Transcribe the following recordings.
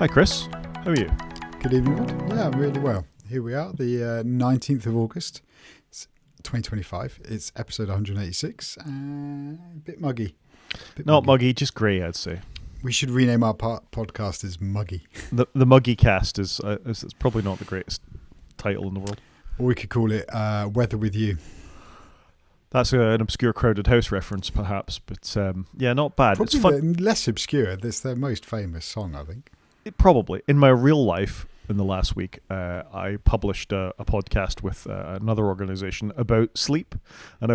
Hi Chris, how are you? Good evening, Rod. Yeah, I'm really well. Here we are, the 19th of August, it's 2025. It's episode 186. A bit muggy. Not muggy, just grey, I'd say. We should rename our podcast as Muggy. The Muggy Cast is it's probably not the greatest title in the world. Or we could call it Weather With You. That's an obscure Crowded House reference, perhaps, but yeah, not bad. Probably it's fun. Less obscure. It's their most famous song, I think. Probably. In my real life, in the last week, I published a podcast with another organisation about sleep, and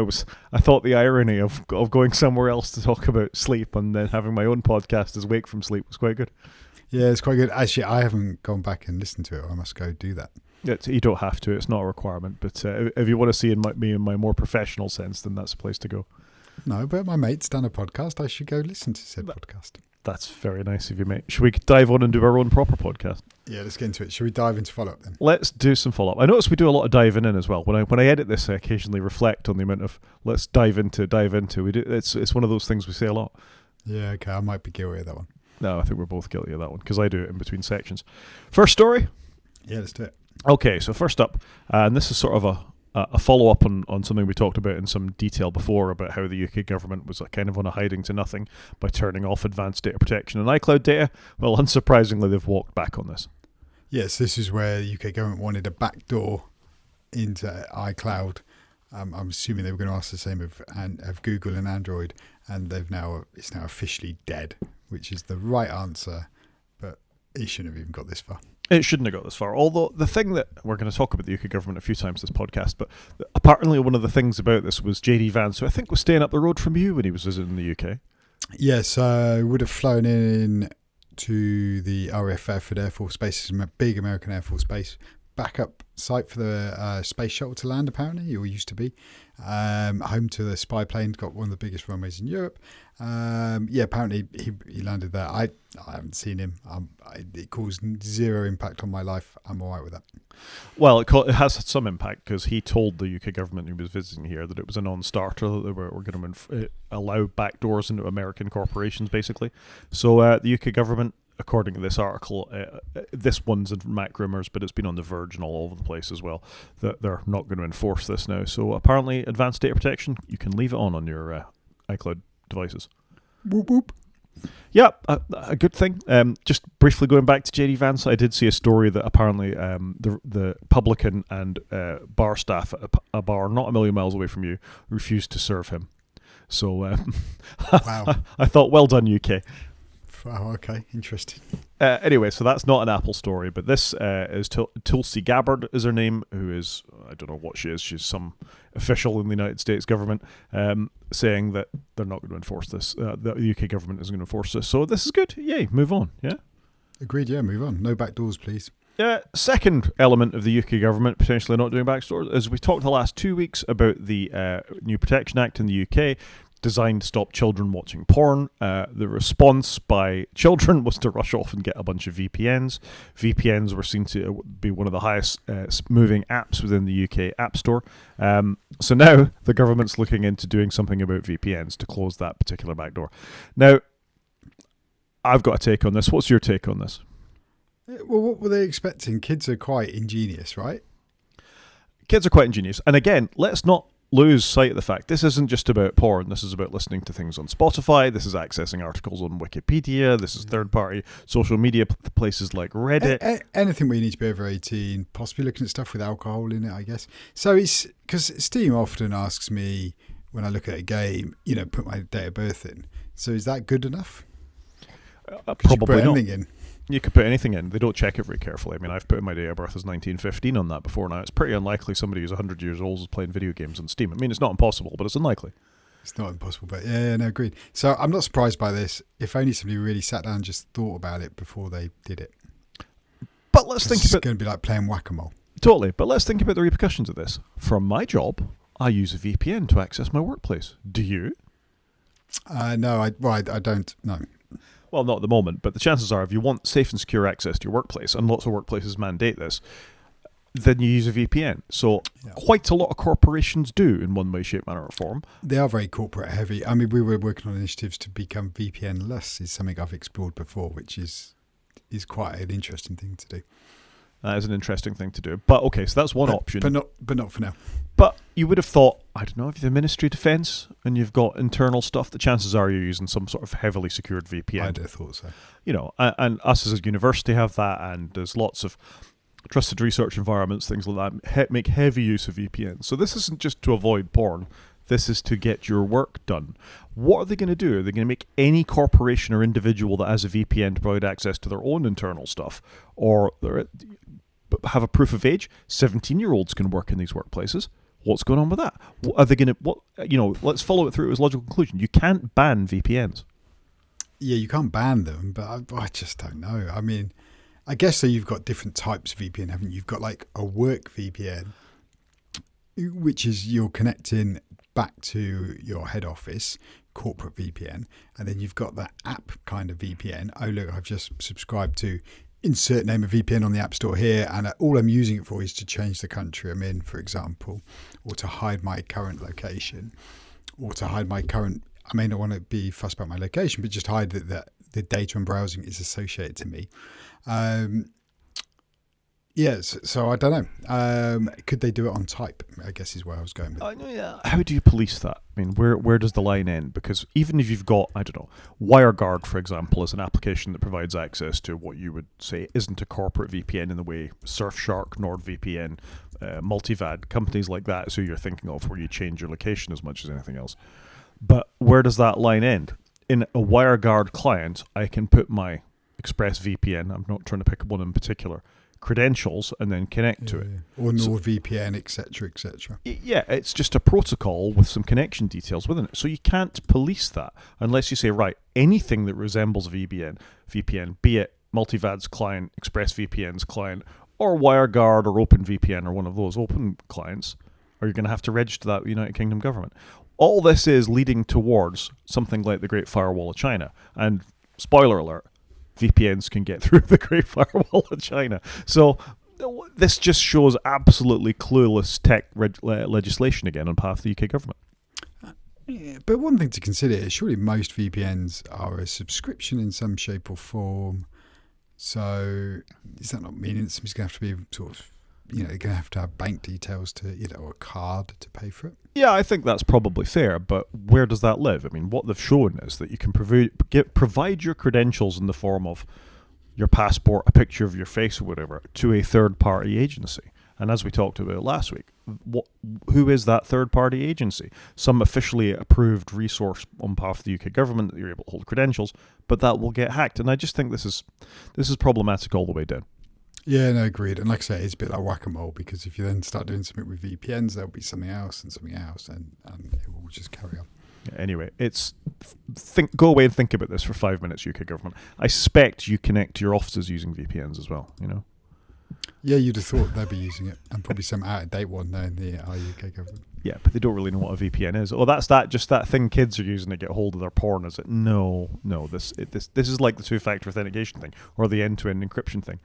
I thought the irony of going somewhere else to talk about sleep and then having my own podcast as Wake from Sleep was quite good. Yeah, it's quite good. Actually, I haven't gone back and listened to it. I must go do that. You don't have to. It's not a requirement. But if you want to see me in my more professional sense, then that's the place to go. No, but my mate's done a podcast. I should go listen to said podcast. That's very nice of you, mate. Should we dive on and do our own proper podcast? Yeah, let's get into it. Should we dive into follow-up then? Let's do some follow-up. I notice we do a lot of diving in as well. When I edit this, I occasionally reflect on the amount of let's dive into. We do. It's one of those things we say a lot. Yeah, okay. I might be guilty of that one. No, I think we're both guilty of that one because I do it in between sections. First story? Yeah, let's do it. Okay, so first up, and this is sort of a follow-up on something we talked about in some detail before about how the UK government was kind of on a hiding to nothing by turning off advanced data protection and iCloud data. Well, unsurprisingly, they've walked back on this. Yes, this is where the UK government wanted a backdoor into iCloud. I'm assuming they were going to ask the same of Google and Android, and it's now officially dead, which is the right answer, but it shouldn't have even got this far. It shouldn't have got this far. Although the thing that we're going to talk about the UK government a few times this podcast, but apparently one of the things about this was JD Vance, who I think was staying up the road from you when he was visiting the UK. Yes, I would have flown in to the RAF at Air Force Base, a big American Air Force Base, backup site for the space shuttle to land, apparently, or used to be. Home to the spy plane, got one of the biggest runways in Europe. Apparently he landed there. I haven't seen him. It caused zero impact on my life. I'm all right with that. Well, it has had some impact because he told the UK government who was visiting here that it was a non-starter, that they were going to allow backdoors into American corporations, basically. So the UK government, according to this article, this one's in Mac Rumours, but it's been on The Verge and all over the place as well, that they're not going to enforce this now. So apparently advanced data protection, you can leave it on your iCloud devices. Whoop, whoop. Yeah, a good thing. Just briefly going back to JD Vance, I did see a story that apparently the publican and bar staff at a bar not a million miles away from you refused to serve him. So Wow. I thought, well done, UK. Oh, okay, interesting. Anyway, so that's not an Apple story, but this is Tulsi Gabbard is her name, who is, I don't know what she is, she's some official in the United States government, saying that they're not going to enforce this, the UK government isn't going to enforce this, so this is good, yay, move on, yeah? Agreed, yeah, move on. No backdoors, please. Second element of the UK government potentially not doing backdoors is we talked the last 2 weeks about the New Protection Act in the UK, designed to stop children watching porn. The response by children was to rush off and get a bunch of VPNs. VPNs were seen to be one of the highest moving apps within the UK App Store. So now the government's looking into doing something about VPNs to close that particular backdoor. Now, I've got a take on this. What's your take on this? Well, what were they expecting? Kids are quite ingenious, right? Kids are quite ingenious. And again, let's not lose sight of the fact this isn't just about porn. This is about listening to things on Spotify. This is accessing articles on Wikipedia. This is third-party social media places like Reddit. Anything where you need to be over 18, possibly looking at stuff with alcohol in it, I guess. So it's because Steam often asks me when I look at a game, put my date of birth in. So is that good enough? Probably not. In. You could put anything in. They don't check it very carefully. I mean, I've put in my date of birth as 1915 on that before now. It's pretty unlikely somebody who's 100 years old is playing video games on Steam. I mean, it's not impossible, but it's unlikely. It's not impossible, but yeah, no, agreed. So I'm not surprised by this. If only somebody really sat down and just thought about it before they did it. But let's think about... It's going to be like playing whack-a-mole. Totally. But let's think about the repercussions of this. From my job, I use a VPN to access my workplace. Do you? No, I don't. No. Well, not at the moment, but the chances are if you want safe and secure access to your workplace, and lots of workplaces mandate this, then you use a VPN. So quite a lot of corporations do in one way, shape, manner or form. They are very corporate heavy. I mean, we were working on initiatives to become VPN-less is something I've explored before, which is is quite an interesting thing to do. That is an interesting thing to do. But okay, so that's one option. But not for now. But you would have thought, I don't know, if you're the Ministry of Defence and you've got internal stuff, the chances are you're using some sort of heavily secured VPN. I'd have thought so. You know, and us as a university have that, and there's lots of trusted research environments, things like that, make heavy use of VPNs. So this isn't just to avoid porn. This is to get your work done. What are they going to do? Are they going to make any corporation or individual that has a VPN to provide access to their own internal stuff? Or have a proof of age? 17-year-olds can work in these workplaces. What's going on with that? Are they going to, let's follow it through to its logical conclusion. You can't ban VPNs. Yeah, you can't ban them, but I just don't know. I mean, I guess so you've got different types of VPN, haven't you? You've got like a work VPN, which is you're connecting back to your head office, corporate VPN, and then you've got that app kind of VPN. Oh, look, I've just subscribed to insert name of VPN on the App Store here, and all I'm using it for is to change the country I'm in, for example, or to hide my current location, or to hide my current, I may not want to be fussed about my location, but just hide that the data I'm browsing is associated to me. Yes, so I don't know. Could they do it on type, I guess is where I was going with. How do you police that? I mean, where does the line end? Because even if you've got, I don't know, WireGuard, for example, is an application that provides access to what you would say isn't a corporate VPN in the way Surfshark, NordVPN, Multivad, companies like that is who you're thinking of, where you change your location as much as anything else. But where does that line end? In a WireGuard client, I can put my ExpressVPN, I'm not trying to pick one in particular, credentials and then connect to it. Or NordVPN, etc., etc. Yeah, it's just a protocol with some connection details within it. So you can't police that unless you say, right, anything that resembles VPN, be it Multivad's client, ExpressVPN's client, or WireGuard or OpenVPN or one of those open clients, or you're going to have to register that with the United Kingdom government. All this is leading towards something like the Great Firewall of China. And spoiler alert, VPNs can get through the Great Firewall of China. So this just shows absolutely clueless tech legislation again on behalf of the UK government. Yeah, but one thing to consider is surely most VPNs are a subscription in some shape or form. So does that not mean it's going to have to be sort of, they're going to have bank details to, or a card to pay for it? Yeah, I think that's probably fair, but where does that live? I mean, what they've shown is that you can provide your credentials in the form of your passport, a picture of your face or whatever, to a third-party agency. And as we talked about last week, who is that third-party agency? Some officially approved resource on behalf of the UK government that you're able to hold credentials, but that will get hacked. And I just think this is problematic all the way down. Yeah, no, agreed. And like I say, it's a bit like whack-a-mole, because if you then start doing something with VPNs, there'll be something else, and it will just carry on. Yeah, anyway, go away and think about this for 5 minutes, UK government. I suspect you connect to your offices using VPNs as well, Yeah, you'd have thought they'd be using it, and probably some out-of-date one now in the UK government. Yeah, but they don't really know what a VPN is. Oh, that's just that thing kids are using to get hold of their porn. Is it? No. This is like the two-factor authentication thing or the end-to-end encryption thing.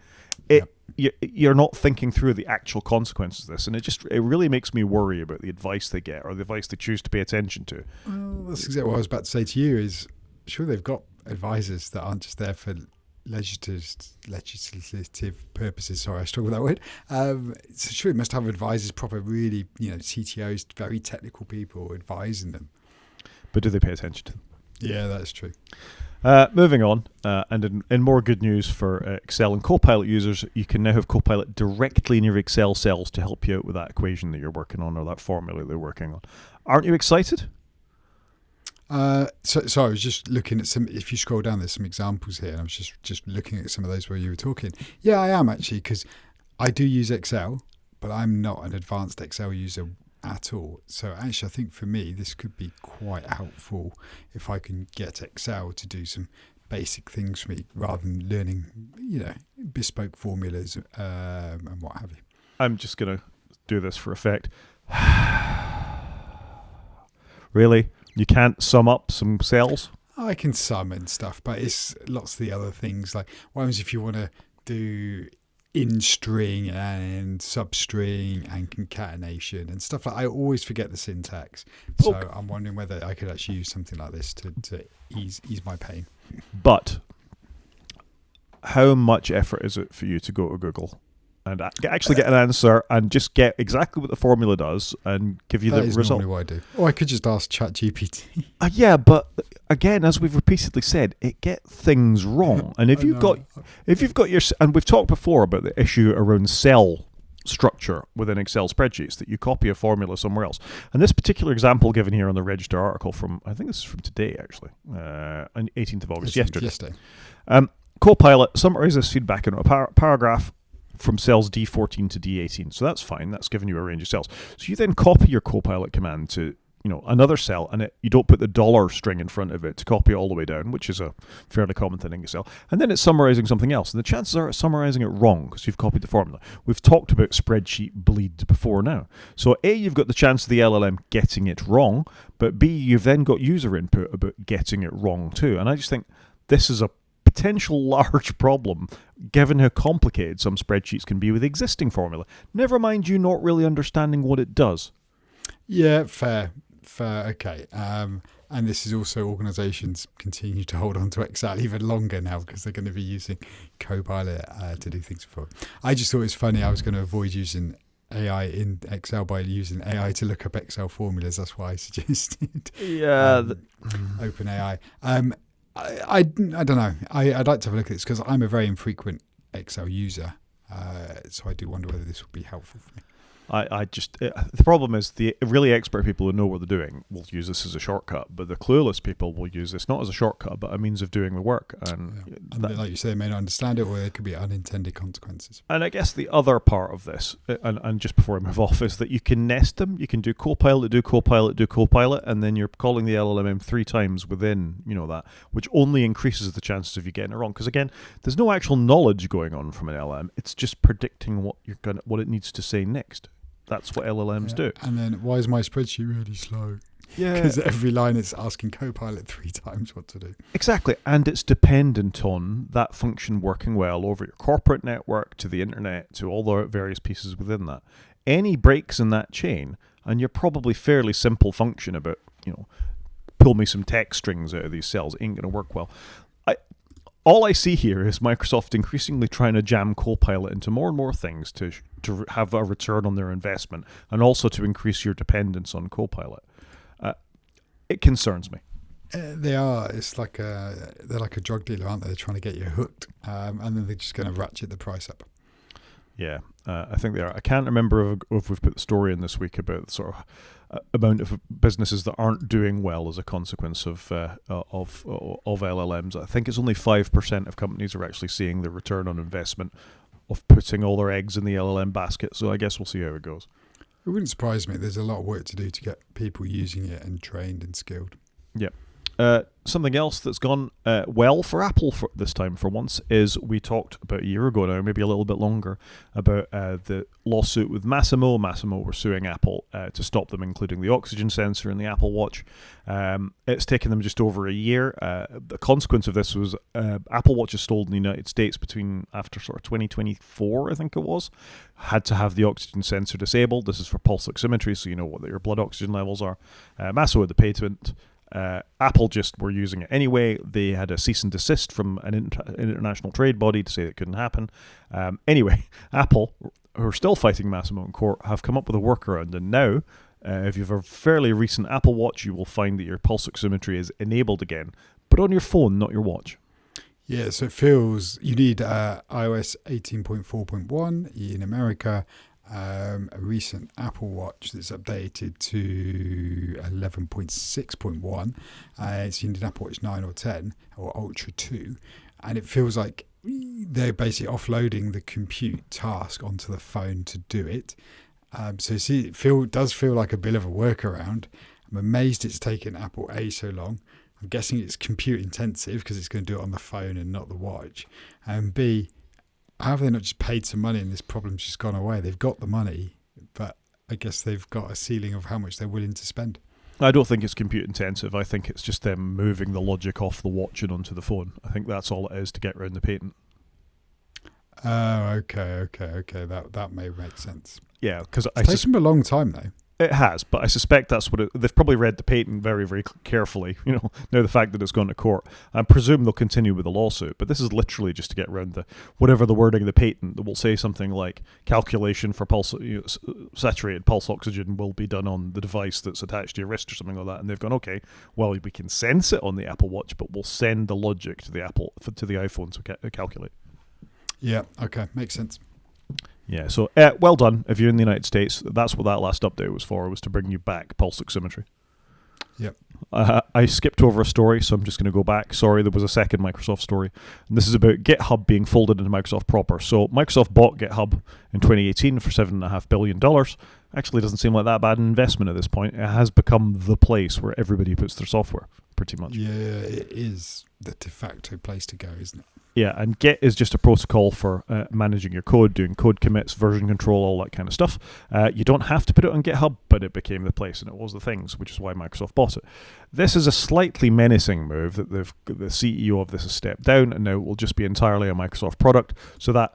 You're not thinking through the actual consequences of this, and it really makes me worry about the advice they get or the advice they choose to pay attention to. Well, that's exactly what I was about to say to you. Is sure they've got advisors that aren't just there for legislative purposes. Sorry, I struggle with that word. So sure, it must have advisors, proper, really, CTOs, very technical people advising them. But do they pay attention to them? Yeah, that's true. Moving on, and in more good news for Excel and Copilot users, you can now have Copilot directly in your Excel cells to help you out with that equation that you're working on or that formula they're working on. Aren't you excited? So I was just looking at some, if you scroll down, there's some examples here, and I was just looking at some of those where you were talking. Yeah, I am actually, because I do use Excel, but I'm not an advanced Excel user at all. So actually, I think for me, this could be quite helpful if I can get Excel to do some basic things for me rather than learning, bespoke formulas and what have you. I'm just going to do this for effect. Really? You can't sum up some cells? I can sum and stuff, but it's lots of the other things. Like, what happens if you want to do in-string and substring and concatenation and stuff like that? I always forget the syntax. So okay. I'm wondering whether I could actually use something like this to ease my pain. But how much effort is it for you to go to Google and actually get an answer and just get exactly what the formula does and give you the result? That is normally what I do. Or I could just ask ChatGPT. Yeah, but again, as we've repeatedly said, it gets things wrong. And if you've got your, and we've talked before about the issue around cell structure within Excel spreadsheets, that you copy a formula somewhere else. And this particular example given here on the Register article from, I think this is from today actually, on 18th of August, yesterday. Copilot summarizes feedback in a paragraph from cells D14 to D18. So that's fine. That's giving you a range of cells. So you then copy your Copilot command to another cell, and you don't put the dollar string in front of it to copy it all the way down, which is a fairly common thing in Excel. And then it's summarizing something else. And the chances are it's summarizing it wrong because you've copied the formula. We've talked about spreadsheet bleed before now. So A, you've got the chance of the LLM getting it wrong, but B, you've then got user input about getting it wrong too. And I just think this is a potential large problem given how complicated some spreadsheets can be with existing formula. Never mind you not really understanding what it does. Yeah, fair. Okay. And this is also organisations continue to hold on to Excel even longer now because they're going to be using Copilot to do things for it. I just thought it was funny. I was going to avoid using AI in Excel by using AI to look up Excel formulas. That's why I suggested OpenAI. I don't know. I'd like to have a look at this because I'm a very infrequent Excel user. So I do wonder whether this would be helpful for me. The problem is the really expert people who know what they're doing will use this as a shortcut, but the clueless people will use this not as a shortcut, but a means of doing the work. And like you say, they may not understand it, or there could be unintended consequences. And I guess the other part of this, and just before I move off, is that you can nest them. You can do Copilot, do Copilot, do Copilot, and then you're calling the LLM 3 times within that, which only increases the chances of you getting it wrong. Because again, there's no actual knowledge going on from an LLM. It's just predicting what it needs to say next. That's what LLMs do. And then, why is my spreadsheet really slow? Yeah. Because every line it's asking Copilot 3 times what to do. Exactly. And it's dependent on that function working well over your corporate network, to the internet, to all the various pieces within that. Any breaks in that chain, and your probably fairly simple function about, pull me some text strings out of these cells ain't going to work well. All I see here is Microsoft increasingly trying to jam Copilot into more and more things to have a return on their investment, and also to increase your dependence on Copilot. It concerns me. They are. It's like they're like a drug dealer, aren't they? They're trying to get you hooked, and then they're just going to ratchet the price up. Yeah, I think they are. I can't remember if we've put the story in this week about the sort of amount of businesses that aren't doing well as a consequence of LLMs. I think it's only 5% of companies are actually seeing the return on investment of putting all their eggs in the LLM basket. So I guess we'll see how it goes. It wouldn't surprise me. There's a lot of work to do to get people using it and trained and skilled. Yeah. Something else that's gone well for Apple this time for once is we talked about a year ago now, maybe a little bit longer, about the lawsuit with Massimo. Massimo were suing Apple to stop them including the oxygen sensor in the Apple Watch. It's taken them just over a year. The consequence of this was Apple Watches sold in the United States after sort of 2024, I think it was, had to have the oxygen sensor disabled. This is for pulse oximetry, so you know what your blood oxygen levels are. Massimo had the patent. Apple just were using it anyway. They had a cease and desist from an international trade body to say it couldn't happen. Anyway, Apple, who are still fighting Massimo in court, have come up with a workaround. And now, if you have a fairly recent Apple Watch, you will find that your pulse oximetry is enabled again, but on your phone, not your watch. Yeah, so it feels you need iOS 18.4.1 in America. A recent Apple Watch that's updated to 11.6.1. So you need an Apple Watch 9 or 10 or Ultra 2. And it feels like they're basically offloading the compute task onto the phone to do it. So it does feel like a bit of a workaround. I'm amazed it's taken Apple A so long. I'm guessing it's compute intensive because it's going to do it on the phone and not the watch. And B, how have they not just paid some money and this problem's just gone away? They've got the money, but I guess they've got a ceiling of how much they're willing to spend. I don't think it's compute intensive. I think it's just them moving the logic off the watch and onto the phone. I think that's all it is to get around the patent. Oh, okay. That may make sense. Yeah, because it's taken them a long time though. It has, but I suspect that's what they've probably read the patent very, very carefully. Now the fact that it's gone to court, I presume they'll continue with the lawsuit. But this is literally just to get around whatever the wording of the patent that will say something like calculation for saturated pulse oxygen will be done on the device that's attached to your wrist or something like that. And they've gone, okay, well we can sense it on the Apple Watch, but we'll send the logic to the iPhone to calculate. Yeah. Okay. Makes sense. Yeah, so well done if you're in the United States. That's what that last update was for, was to bring you back pulse oximetry. Yep. I skipped over a story, so I'm just going to go back. Sorry, there was a second Microsoft story. And this is about GitHub being folded into Microsoft proper. So Microsoft bought GitHub in 2018 for $7.5 billion. Actually, doesn't seem like that bad an investment at this point. It has become the place where everybody puts their software, pretty much. Yeah, it is the de facto place to go, isn't it? Yeah, and Git is just a protocol for managing your code, doing code commits, version control, all that kind of stuff. You don't have to put it on GitHub, but it became the place, and it was the things, which is why Microsoft bought it. This is a slightly menacing move that the CEO of this has stepped down, and now it will just be entirely a Microsoft product. So that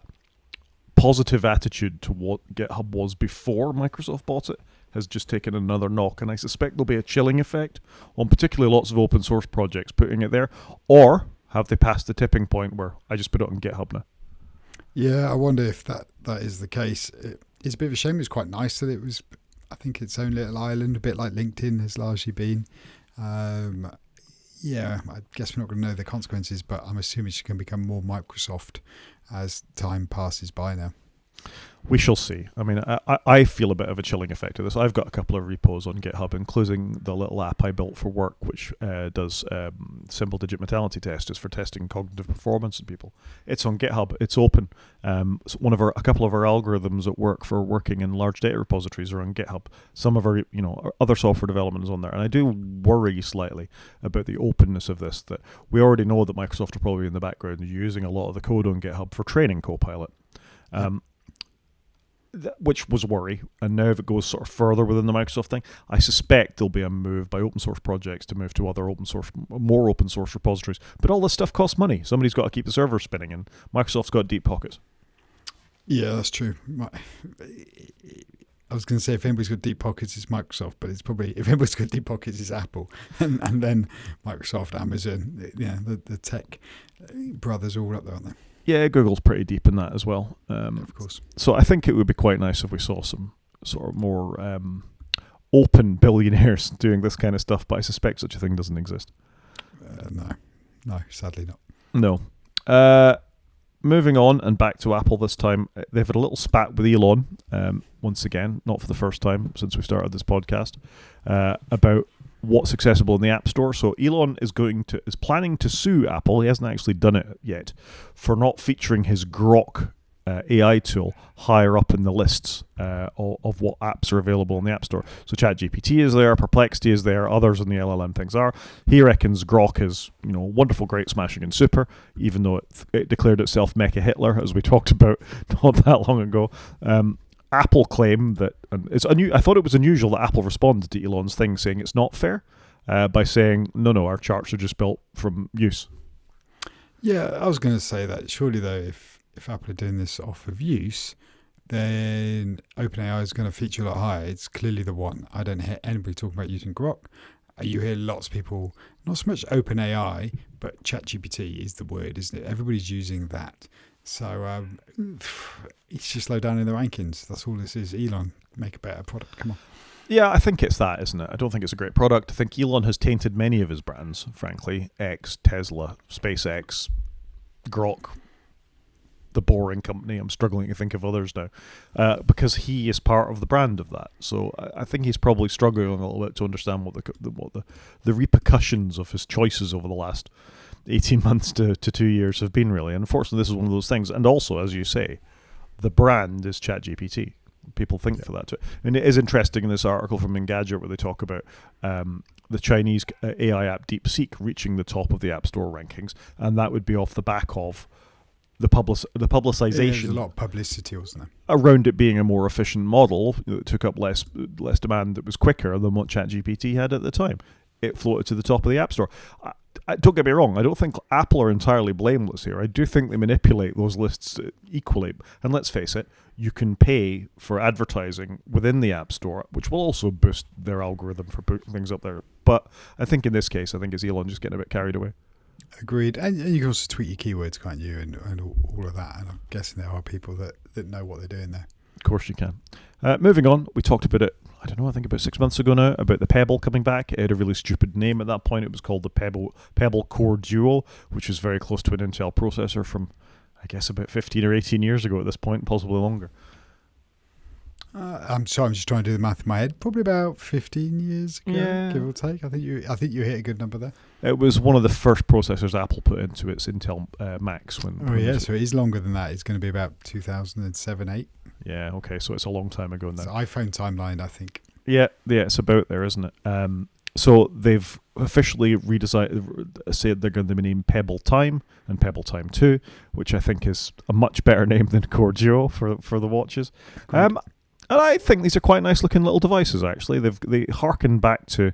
positive attitude to what GitHub was before Microsoft bought it has just taken another knock, and I suspect there'll be a chilling effect on particularly lots of open source projects putting it there, or have they passed the tipping point where I just put it on GitHub now? Yeah, I wonder if that is the case. It's a bit of a shame. It was quite nice that it was, I think, its own little island, a bit like LinkedIn has largely been. Yeah, I guess we're not going to know the consequences, but I'm assuming it's going to become more Microsoft as time passes by now. We shall see. I mean, I feel a bit of a chilling effect of this. I've got a couple of repos on GitHub, including the little app I built for work, which does simple digit mentality tests for testing cognitive performance in people. It's on GitHub. It's open. So a couple of our algorithms at work for working in large data repositories are on GitHub. Some of our other software development is on there, and I do worry slightly about the openness of this. That we already know that Microsoft are probably in the background using a lot of the code on GitHub for training Copilot. Which was worry, and now if it goes sort of further within the Microsoft thing, I suspect there'll be a move by open source projects to move to other more open source repositories. But all this stuff costs money. Somebody's got to keep the servers spinning, and Microsoft's got deep pockets. Yeah, that's true. I was going to say if anybody's got deep pockets, it's Microsoft, but it's probably if anybody's got deep pockets, it's Apple, and then Microsoft, Amazon, the tech brothers all up there, aren't they? Yeah, Google's pretty deep in that as well. Of course. So I think it would be quite nice if we saw some sort of more open billionaires doing this kind of stuff, but I suspect such a thing doesn't exist. No, sadly not. No. Moving on and back to Apple this time, they've had a little spat with Elon, once again, not for the first time since we started this podcast, about what's accessible in the App Store. So Elon is planning to sue Apple. He hasn't actually done it yet for not featuring his Grok AI tool higher up in the lists of what apps are available in the App Store. So ChatGPT is there, Perplexity is there, others in the LLM things are. He reckons Grok is wonderful, great, smashing, and super, even though it declared itself Mecha Hitler, as we talked about not that long ago. Apple claim that, and I thought it was unusual that Apple responded to Elon's thing saying it's not fair by saying, no, our charts are just built from use. Yeah, I was going to say that. Surely, though, if Apple are doing this off of use, then OpenAI is going to feature a lot higher. It's clearly the one. I don't hear anybody talking about using Grok. You hear lots of people, not so much OpenAI, but ChatGPT is the word, isn't it? Everybody's using that. So it's just low down in the rankings. That's all this is. Elon, make a better product. Come on. Yeah, I think it's that, isn't it? I don't think it's a great product. I think Elon has tainted many of his brands, frankly. X, Tesla, SpaceX, Grok, the Boring Company. I'm struggling to think of others now, because he is part of the brand of that. So I think he's probably struggling a little bit to understand what the repercussions of his choices over the last 18 months to 2 years have been, really. And unfortunately, this is one of those things. And also, as you say, the brand is ChatGPT. People think for that too. And it is interesting in this article from Engadget where they talk about the Chinese AI app DeepSeek reaching the top of the App Store rankings, and that would be off the back of the publicization. There's a lot of publicity, wasn't there? Around it being a more efficient model that took up less demand, that was quicker than what ChatGPT had at the time. It floated to the top of the App Store. don't get me wrong, I don't think Apple are entirely blameless here. I do think they manipulate those lists equally. And let's face it, you can pay for advertising within the App Store, which will also boost their algorithm for putting things up there. But I think in this case, I think it's Elon just getting a bit carried away. Agreed. And you can also tweet your keywords, can't you, and all of that. And I'm guessing there are people that know what they're doing there. Of course you can. Moving on, we talked about it, I don't know, I think about 6 months ago now, about the Pebble coming back. It had a really stupid name at that point. It was called the Pebble Core Duo, which is very close to an Intel processor from, I guess, about 15 or 18 years ago at this point, possibly longer. I'm sorry, I'm just trying to do the math in my head. Probably about 15 years ago, give or take. I think you hit a good number there. It was one of the first processors Apple put into its Intel Macs. So it is longer than that. It's going to be about 2007-8. Yeah, okay, so it's a long time ago now. It's iPhone timeline, I think. Yeah, it's about there, isn't it? So they've officially said they're going to be named Pebble Time and Pebble Time 2, which I think is a much better name than Core Duo for the watches. And I think these are quite nice looking little devices, actually. They harken back to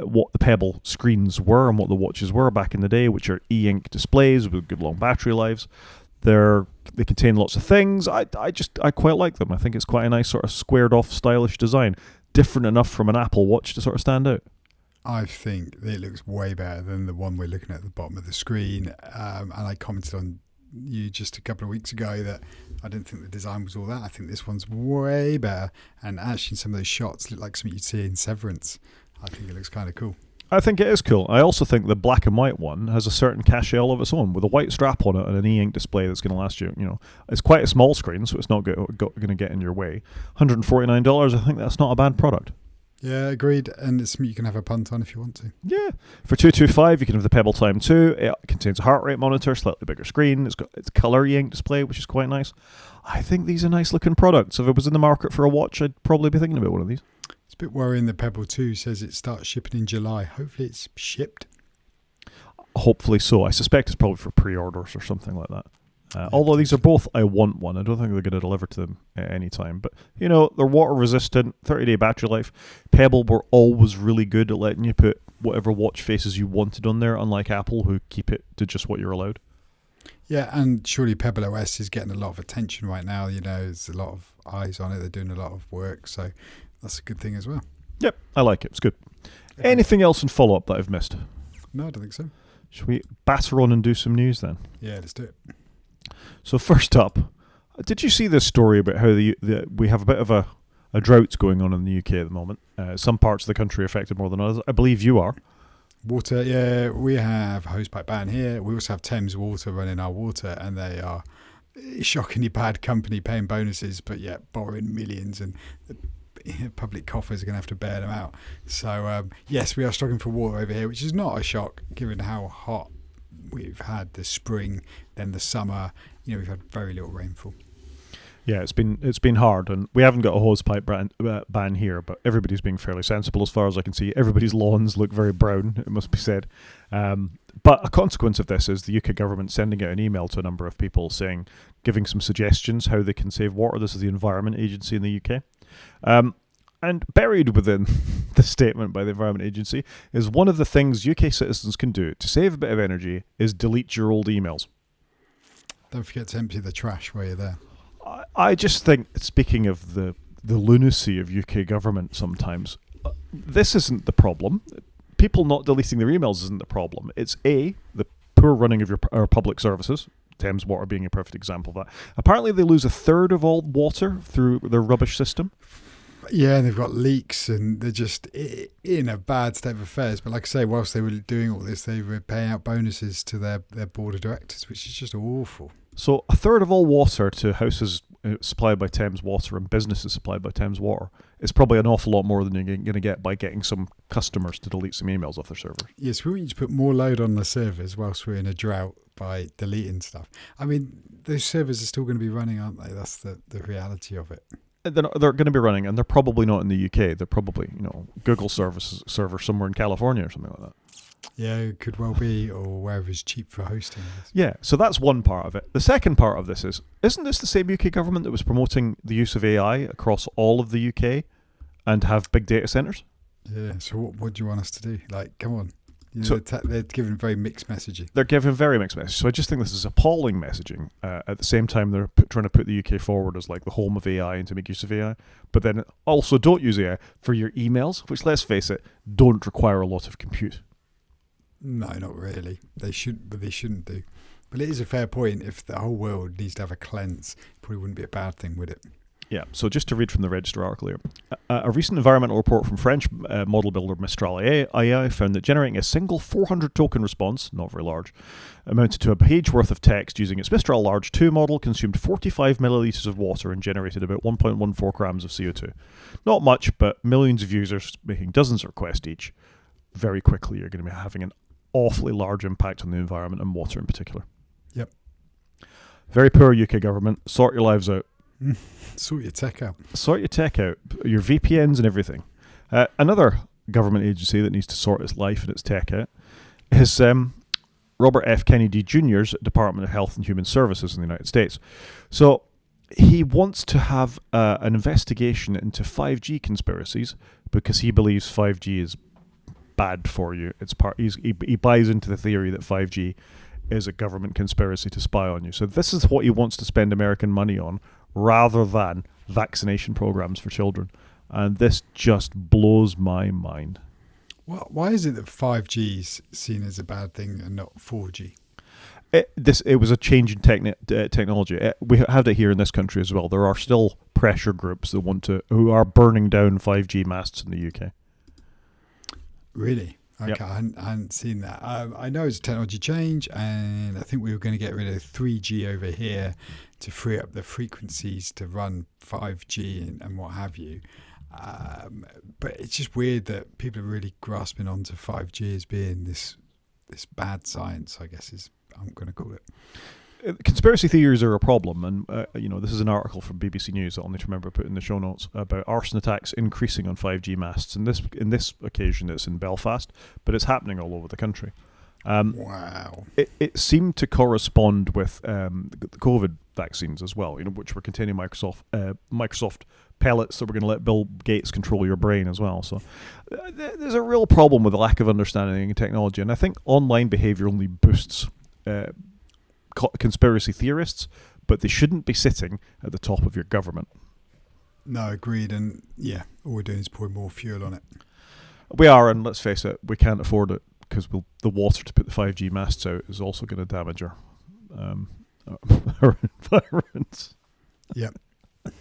what the Pebble screens were and what the watches were back in the day, which are e-ink displays with good long battery lives. They contain lots of things. I quite like them. I think it's quite a nice sort of squared off stylish design. Different enough from an Apple Watch to sort of stand out. I think it looks way better than the one we're looking at the bottom of the screen. And I commented on you just a couple of weeks ago that I didn't think the design was all that. I think this one's way better. And actually some of those shots look like something you'd see in Severance. I think it looks kind of cool. I think it is cool. I also think the black and white one has a certain cachet all of its own, with a white strap on it and an e-ink display that's going to last you. It's quite a small screen, so it's not going to get in your way. $149, I think that's not a bad product. Yeah, agreed. And it's something you can have a punt on if you want to. Yeah. For $225, you can have the Pebble Time 2. It contains a heart rate monitor, slightly bigger screen. It's got its color e-ink display, which is quite nice. I think these are nice looking products. If it was in the market for a watch, I'd probably be thinking about one of these. It's a bit worrying that Pebble 2 says it starts shipping in July. Hopefully it's shipped. Hopefully so. I suspect it's probably for pre-orders or something like that. Although these are both I want one. I don't think they're going to deliver to them at any time. But, they're water resistant, 30-day battery life. Pebble were always really good at letting you put whatever watch faces you wanted on there, unlike Apple, who keep it to just what you're allowed. Yeah, and surely Pebble OS is getting a lot of attention right now. There's a lot of eyes on it. They're doing a lot of work. So that's a good thing as well. Yep, I like it. It's good. Anything else in follow-up that I've missed? No, I don't think so. Should we batter on and do some news then? Yeah, let's do it. So first up, did you see this story about how we have a bit of a drought going on in the UK at the moment? Some parts of the country are affected more than others. I believe you are. Water, yeah, we have a hosepipe ban here. We also have Thames Water running our water, and they are shockingly bad company paying bonuses, but yet borrowing millions, and the public coffers are going to have to bear them out. So, yes, we are struggling for water over here, which is not a shock given how hot we've had the spring, then the summer. We've had very little rainfall. Yeah, it's been hard, and we haven't got a hosepipe ban here, but everybody's being fairly sensible as far as I can see. Everybody's lawns look very brown, it must be said. But a consequence of this is the UK government sending out an email to a number of people giving some suggestions how they can save water. This is the Environment Agency in the UK. And buried within the statement by the Environment Agency is one of the things UK citizens can do to save a bit of energy is delete your old emails. Don't forget to empty the trash while you're there. I just think, speaking of the lunacy of UK government sometimes, this isn't the problem. People not deleting their emails isn't the problem. It's the poor running of our public services, Thames Water being a perfect example of that. Apparently they lose a third of all water through their rubbish system. Yeah, and they've got leaks, and they're just in a bad state of affairs. But like I say, whilst they were doing all this, they were paying out bonuses to their board of directors, which is just awful. So a third of all water to houses supplied by Thames Water and businesses supplied by Thames Water is probably an awful lot more than you're going to get by getting some customers to delete some emails off their servers. Yes, we want you to put more load on the servers whilst we're in a drought by deleting stuff. I mean, those servers are still going to be running, aren't they? That's the reality of it. They're going to be running, and they're probably not in the UK. They're probably, Google server somewhere in California or something like that. Yeah, it could well be, or wherever's cheap for hosting. Yeah, so that's one part of it. The second part of this isn't this the same UK government that was promoting the use of AI across all of the UK and have big data centres? Yeah, so what do you want us to do? Like, come on. So they're giving very mixed messaging. They're giving very mixed message. So I just think this is appalling messaging. At the same time, they're trying to put the UK forward as like the home of AI and to make use of AI. But then also don't use AI for your emails, which, let's face it, don't require a lot of compute. No, not really. They should, but they shouldn't do. But it is a fair point. If the whole world needs to have a cleanse, it probably wouldn't be a bad thing, would it? Yeah, so just to read from the Register article here. A recent environmental report from French model builder Mistral AI found that generating a single 400 token response, not very large, amounted to a page worth of text using its Mistral Large 2 model, consumed 45 millilitres of water and generated about 1.14 grams of CO2. Not much, but millions of users making dozens of requests each. Very quickly, you're going to be having an awfully large impact on the environment and water in particular. Yep. Very poor UK government. Sort your lives out. Sort your tech out. Sort your tech out. Your VPNs and everything. Another government agency that needs to sort its life and its tech out is Robert F. Kennedy Jr.'s Department of Health and Human Services in the United States. So he wants to have an investigation into 5G conspiracies because he believes 5G is bad for you. He buys into the theory that 5G is a government conspiracy to spy on you. So this is what he wants to spend American money on, rather than vaccination programs for children. And this just blows my mind. Well, why is it that 5G is seen as a bad thing and not 4G? It was a change in technology. We have it here in this country as well. There are still pressure groups that who are burning down 5G masts in the UK. Really? Okay, Yep. I hadn't seen that. I know it's a technology change, and I think we were going to get rid of 3G over here to free up the frequencies to run 5G and what have you. But it's just weird that people are really grasping onto 5G as being this bad science, I guess is I'm going to call it. Conspiracy theories are a problem, and this is an article from BBC News that I'll need to remember to put in the show notes about arson attacks increasing on 5G masts. And in this occasion, it's in Belfast, but it's happening all over the country. Wow! It seemed to correspond with the COVID vaccines as well, which were containing Microsoft pellets that were going to let Bill Gates control your brain as well. So there's a real problem with the lack of understanding in technology, and I think online behaviour only boosts conspiracy theorists, but they shouldn't be sitting at the top of your government. No, agreed. And yeah, all we're doing is pouring more fuel on it. We are, and let's face it, we can't afford it because the water to put the 5G masts out is also going to damage our environment. Yep.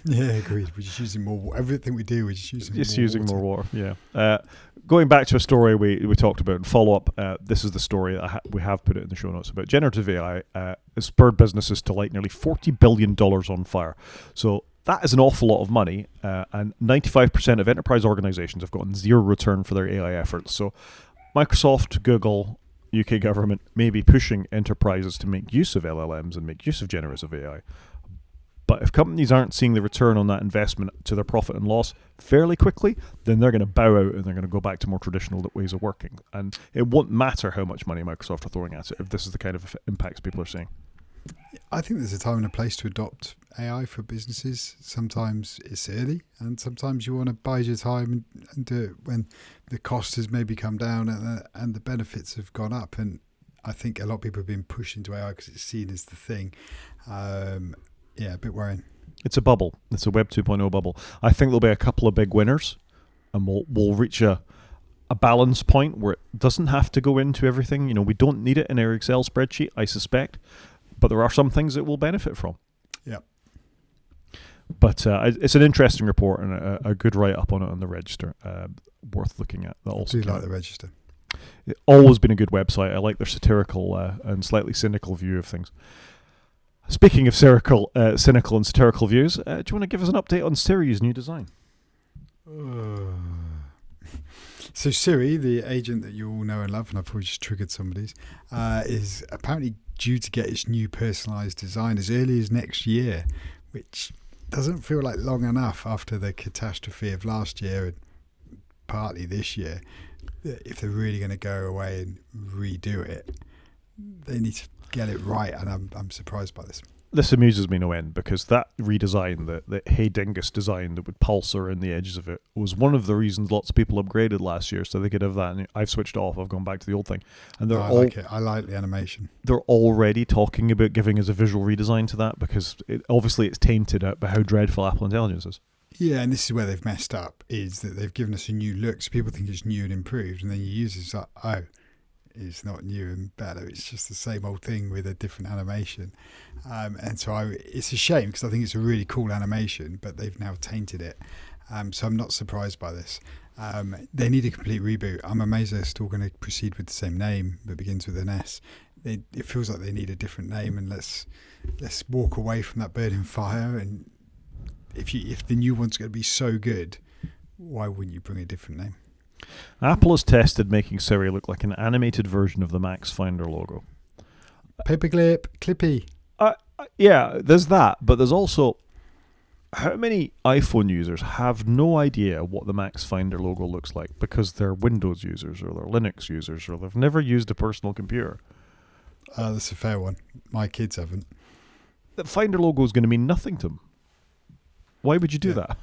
Yeah, agreed. We're just using more. Everything we do, we're just using more water. Yeah. Going back to a story we talked about and follow up. This is the story that we have put it in the show notes about generative AI. Has spurred businesses to light nearly $40 billion on fire. So that is an awful lot of money, and 95% of enterprise organizations have gotten zero return for their AI efforts. So Microsoft, Google, UK government may be pushing enterprises to make use of LLMs and make use of generative AI. But if companies aren't seeing the return on that investment to their profit and loss fairly quickly, then they're going to bow out and they're going to go back to more traditional ways of working. And it won't matter how much money Microsoft are throwing at it if this is the kind of impacts people are seeing. I think there's a time and a place to adopt AI for businesses. Sometimes it's early, and sometimes you want to bide your time and do it when the cost has maybe come down and the benefits have gone up. And I think a lot of people have been pushed into AI because it's seen as the thing. Yeah, a bit worrying. It's a bubble. It's a Web 2.0 bubble. I think there'll be a couple of big winners, and we'll reach a balance point where it doesn't have to go into everything. We don't need it in our Excel spreadsheet, I suspect, but there are some things it will benefit from. Yeah. But it's an interesting report and a good write-up on it on the Register. Worth looking at. I do like the Register. It's always been a good website. I like their satirical and slightly cynical view of things. Speaking of cynical and satirical views, do you want to give us an update on Siri's new design? So Siri, the agent that you all know and love, and I've probably just triggered somebody's, is apparently due to get its new personalised design as early as next year, which doesn't feel like long enough after the catastrophe of last year and partly this year. If they're really going to go away and redo it, they need to get it right, and I'm surprised by this. This amuses me no end because that redesign, the Hey Dingus design that would pulse around the edges of it, was one of the reasons lots of people upgraded last year, so they could have that. And I've switched it off. I've gone back to the old thing, and I like it. I like the animation. They're already talking about giving us a visual redesign to that because obviously it's tainted by how dreadful Apple Intelligence is. Yeah, and this is where they've messed up, is that they've given us a new look, so people think it's new and improved, and then you use it, it's like, oh, it's not new and better, it's just the same old thing with a different animation. And so it's a shame, because I think it's a really cool animation, but they've now tainted it. So I'm not surprised by this. They need a complete reboot. I'm amazed they're still going to proceed with the same name that begins with an S. It feels like they need a different name, and let's walk away from that burning fire. And if the new one's going to be so good, why wouldn't you bring a different name? Apple has tested making Siri look like an animated version of the Max Finder logo. Paperclip, Clippy. Yeah, there's that, but there's also how many iPhone users have no idea what the Max Finder logo looks like because they're Windows users or they're Linux users or they've never used a personal computer. That's a fair one. My kids haven't. The Finder logo is going to mean nothing to them. Why would you do that?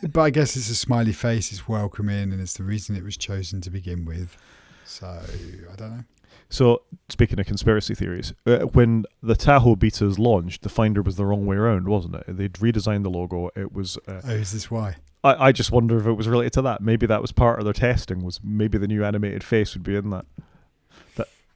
But I guess it's a smiley face, it's welcoming, and it's the reason it was chosen to begin with. So, I don't know. So, speaking of conspiracy theories, when the Tahoe betas launched, the Finder was the wrong way around, wasn't it? They'd redesigned the logo. It was... is this why? I just wonder if it was related to that. Maybe that was part of their testing, was maybe the new animated face would be in that.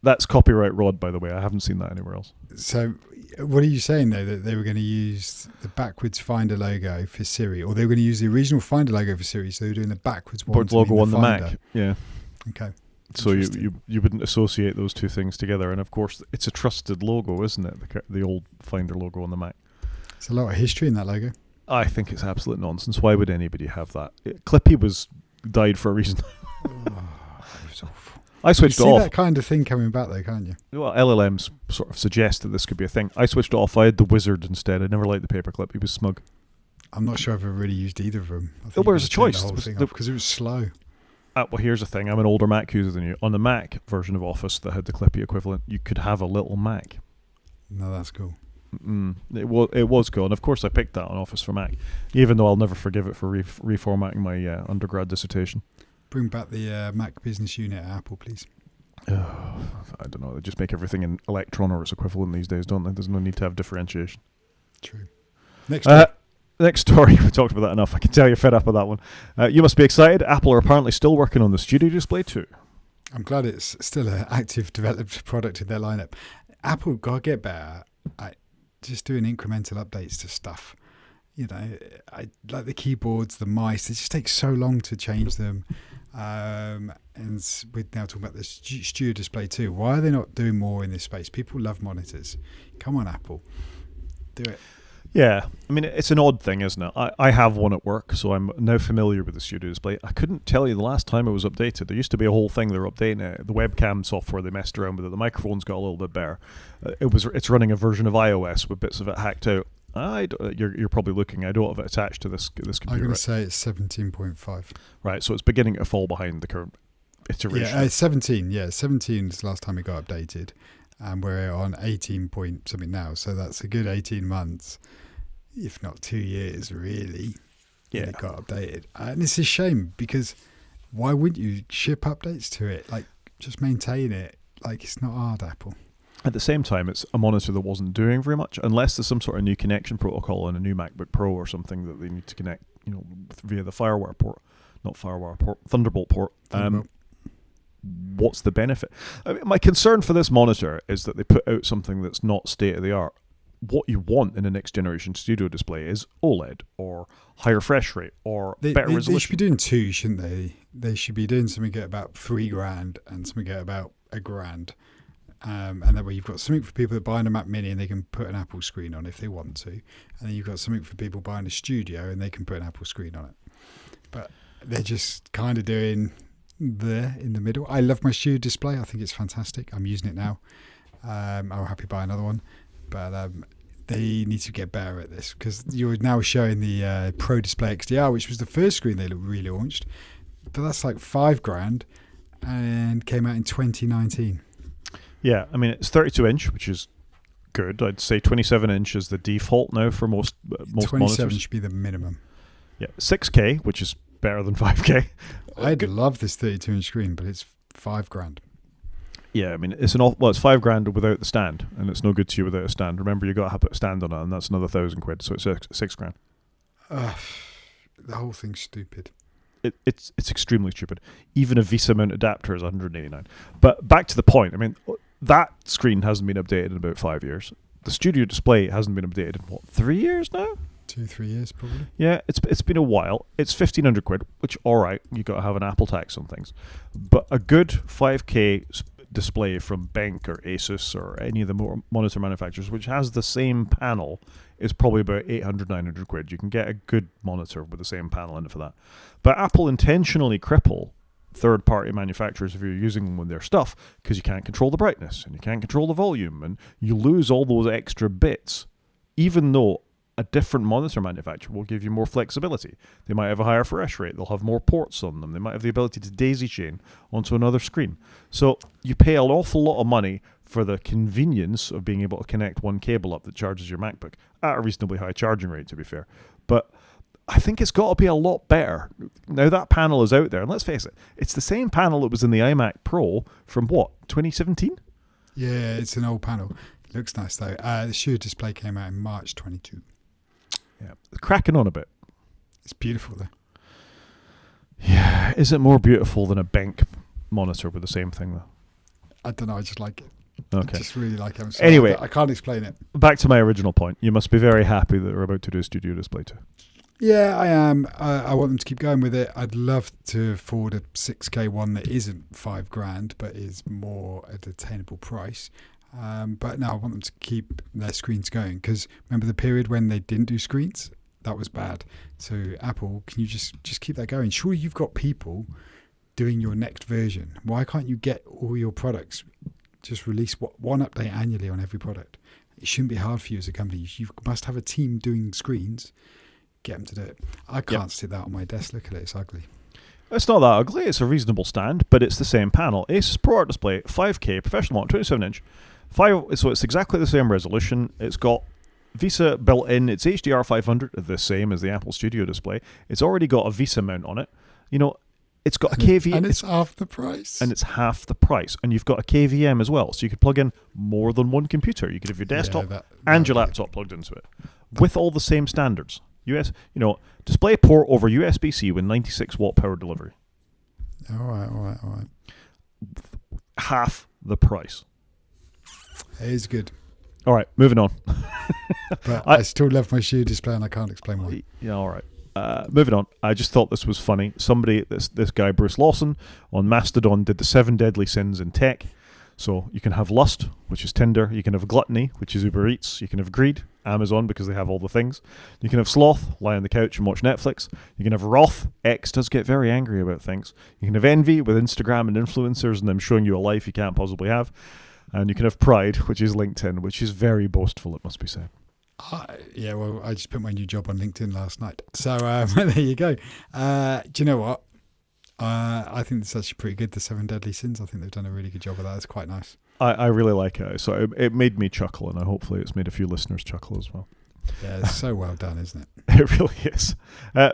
That's copyright Rod, by the way. I haven't seen that anywhere else. So, what are you saying, though, that they were going to use the backwards Finder logo for Siri, or they were going to use the original Finder logo for Siri, so they were doing the backwards one logo on the Finder. Mac, yeah. Okay. So you wouldn't associate those two things together, and of course it's a trusted logo, isn't it? The old Finder logo on the Mac. There's a lot of history in that logo. I think it's absolute nonsense. Why would anybody have that? Clippy died for a reason. It was awful. I switched you it off. See that kind of thing coming back, though, can't you? Well, LLMs sort of suggest that this could be a thing. I switched it off. I had the Wizard instead. I never liked the paperclip. He was smug. I'm not sure I've ever really used either of them. Well, there's a choice. Because it was slow. Well, here's the thing. I'm an older Mac user than you. On the Mac version of Office that had the Clippy equivalent, you could have a little Mac. No, that's cool. It was cool. And of course I picked that on Office for Mac, even though I'll never forgive it for reformatting my undergrad dissertation. Bring back the Mac business unit at Apple, please. I don't know. They just make everything in Electron or its equivalent these days, don't they? There's no need to have differentiation. True. Next story. We talked about that enough. I can tell you're fed up with that one. You must be excited. Apple are apparently still working on the Studio Display 2. I'm glad it's still an active developed product in their lineup. Apple got to get better at just doing incremental updates to stuff. You know, I like the keyboards, the mice. It just takes so long to change them. And we're now talking about the Studio Display 2. Why are they not doing more in this space? People love monitors. Come on, Apple. Do it. Yeah, I mean, it's an odd thing, isn't it? I have one at work, so I'm now familiar with the Studio Display. I couldn't tell you the last time it was updated. There used to be a whole thing they were updating it. The webcam software, they messed around with it. The microphone's got a little bit better. It's running a version of iOS with bits of it hacked out. You're probably looking. I don't have it attached to this computer. I'm going to say it's 17.5. Right, so it's beginning to fall behind the current iteration. Yeah, 17. Yeah, 17 is the last time it got updated. And we're on 18 point something now. So that's a good 18 months. If not 2 years, really, when it got updated. And it's a shame, because why wouldn't you ship updates to it? Like, just maintain it. Like, it's not hard, Apple. At the same time, it's a monitor that wasn't doing very much, unless there's some sort of new connection protocol in a new MacBook Pro or something that they need to connect, via the Firewire port. Not Firewire port, Thunderbolt port. What's the benefit? I mean, my concern for this monitor is that they put out something that's not state-of-the-art. What you want in a next generation Studio Display is OLED or higher refresh rate or better resolution. They should be doing two, shouldn't they? They should be doing something at about $3,000 and something at about $1,000. And that way you've got something for people that buy a Mac Mini and they can put an Apple screen on if they want to. And then you've got something for people buying a Studio and they can put an Apple screen on it. But they're just kind of doing there in the middle. I love my Studio Display. I think it's fantastic. I'm using it now. I'll happily buy another one. But they need to get better at this, because you're now showing the Pro Display XDR, which was the first screen they relaunched. But that's like $5,000 and came out in 2019. Yeah, I mean, it's 32 inch, which is good. I'd say 27-inch is the default now for most 27 monitors. should be the minimum. Yeah, 6K, which is better than 5K. I'd love this 32-inch screen, but it's $5,000. Yeah, I mean, it's it's $5,000 without the stand, and it's no good to you without a stand. Remember, you got to put a stand on it, and that's another £1,000, so it's $6,000. The whole thing's stupid. It's extremely stupid. Even a Visa mount adapter is $189. But back to the point. I mean, that screen hasn't been updated in about 5 years. The studio display hasn't been updated in 3 years now? 2-3 years probably. Yeah, it's been a while. It's £1,500, which all right, you got to have an Apple tax on things. But a good 5K display from Benq or Asus or any of the monitor manufacturers, which has the same panel, is probably about £800-900. You can get a good monitor with the same panel in it for that. But Apple intentionally cripple third-party manufacturers if you're using them with their stuff because you can't control the brightness and you can't control the volume and you lose all those extra bits, even though a different monitor manufacturer will give you more flexibility. They might have a higher refresh rate. They'll have more ports on them. They might have the ability to daisy chain onto another screen. So you pay an awful lot of money for the convenience of being able to connect one cable up that charges your MacBook at a reasonably high charging rate, to be fair. But I think it's got to be a lot better. Now that panel is out there, and let's face it, it's the same panel that was in the iMac Pro from 2017? Yeah, it's an old panel. It looks nice though. The Shure display came out in March 22. Yeah, cracking on a bit. It's beautiful though. Yeah, is it more beautiful than a Benq monitor with the same thing though? I don't know. I just like it. Okay. I just really like it. Anyway, I can't explain it. Back to my original point. You must be very happy that we're about to do a studio display too. Yeah, I am. I want them to keep going with it. I'd love to afford a 6K one that isn't $5,000 but is more at a attainable price. But no, I want them to keep their screens going because remember the period when they didn't do screens? That was bad. So Apple, can you just keep that going? Surely you've got people doing your next version. Why can't you get all your products, just release one update annually on every product? It shouldn't be hard for you as a company. You must have a team doing screens. Get them to do it. I can't sit that on my desk. Look at it. It's ugly. It's not that ugly. It's a reasonable stand, but it's the same panel. Asus ProArt display, 5K, professional monitor, 27-inch. So it's exactly the same resolution. It's got Visa built in. It's HDR 500, the same as the Apple Studio display. It's already got a Visa mount on it. You know, it's got a KVM. And it's half the price. And it's half the price. And you've got a KVM as well. So you could plug in more than one computer. You could have your desktop and your laptop plugged into it with all the same standards. Display port over USB-C with 96 watt power delivery. All right. Half the price. It is good. All right, moving on. But I still love my Shure display and I can't explain why. Yeah, all right. Moving on. I just thought this was funny. This guy, Bruce Lawson, on Mastodon did the 7 deadly sins in tech. So you can have lust, which is Tinder. You can have gluttony, which is Uber Eats. You can have greed, Amazon, because they have all the things. You can have sloth, lie on the couch and watch Netflix. You can have wrath. X does get very angry about things. You can have envy with Instagram and influencers and them showing you a life you can't possibly have. And you can have pride, which is LinkedIn, which is very boastful, it must be said. I just put my new job on LinkedIn last night. So there you go. Do you know what? I think it's actually pretty good, the 7 Deadly Sins. I think they've done a really good job of that. It's quite nice. I really like it. So it made me chuckle, and hopefully it's made a few listeners chuckle as well. Yeah, it's so well done, isn't it? It really is.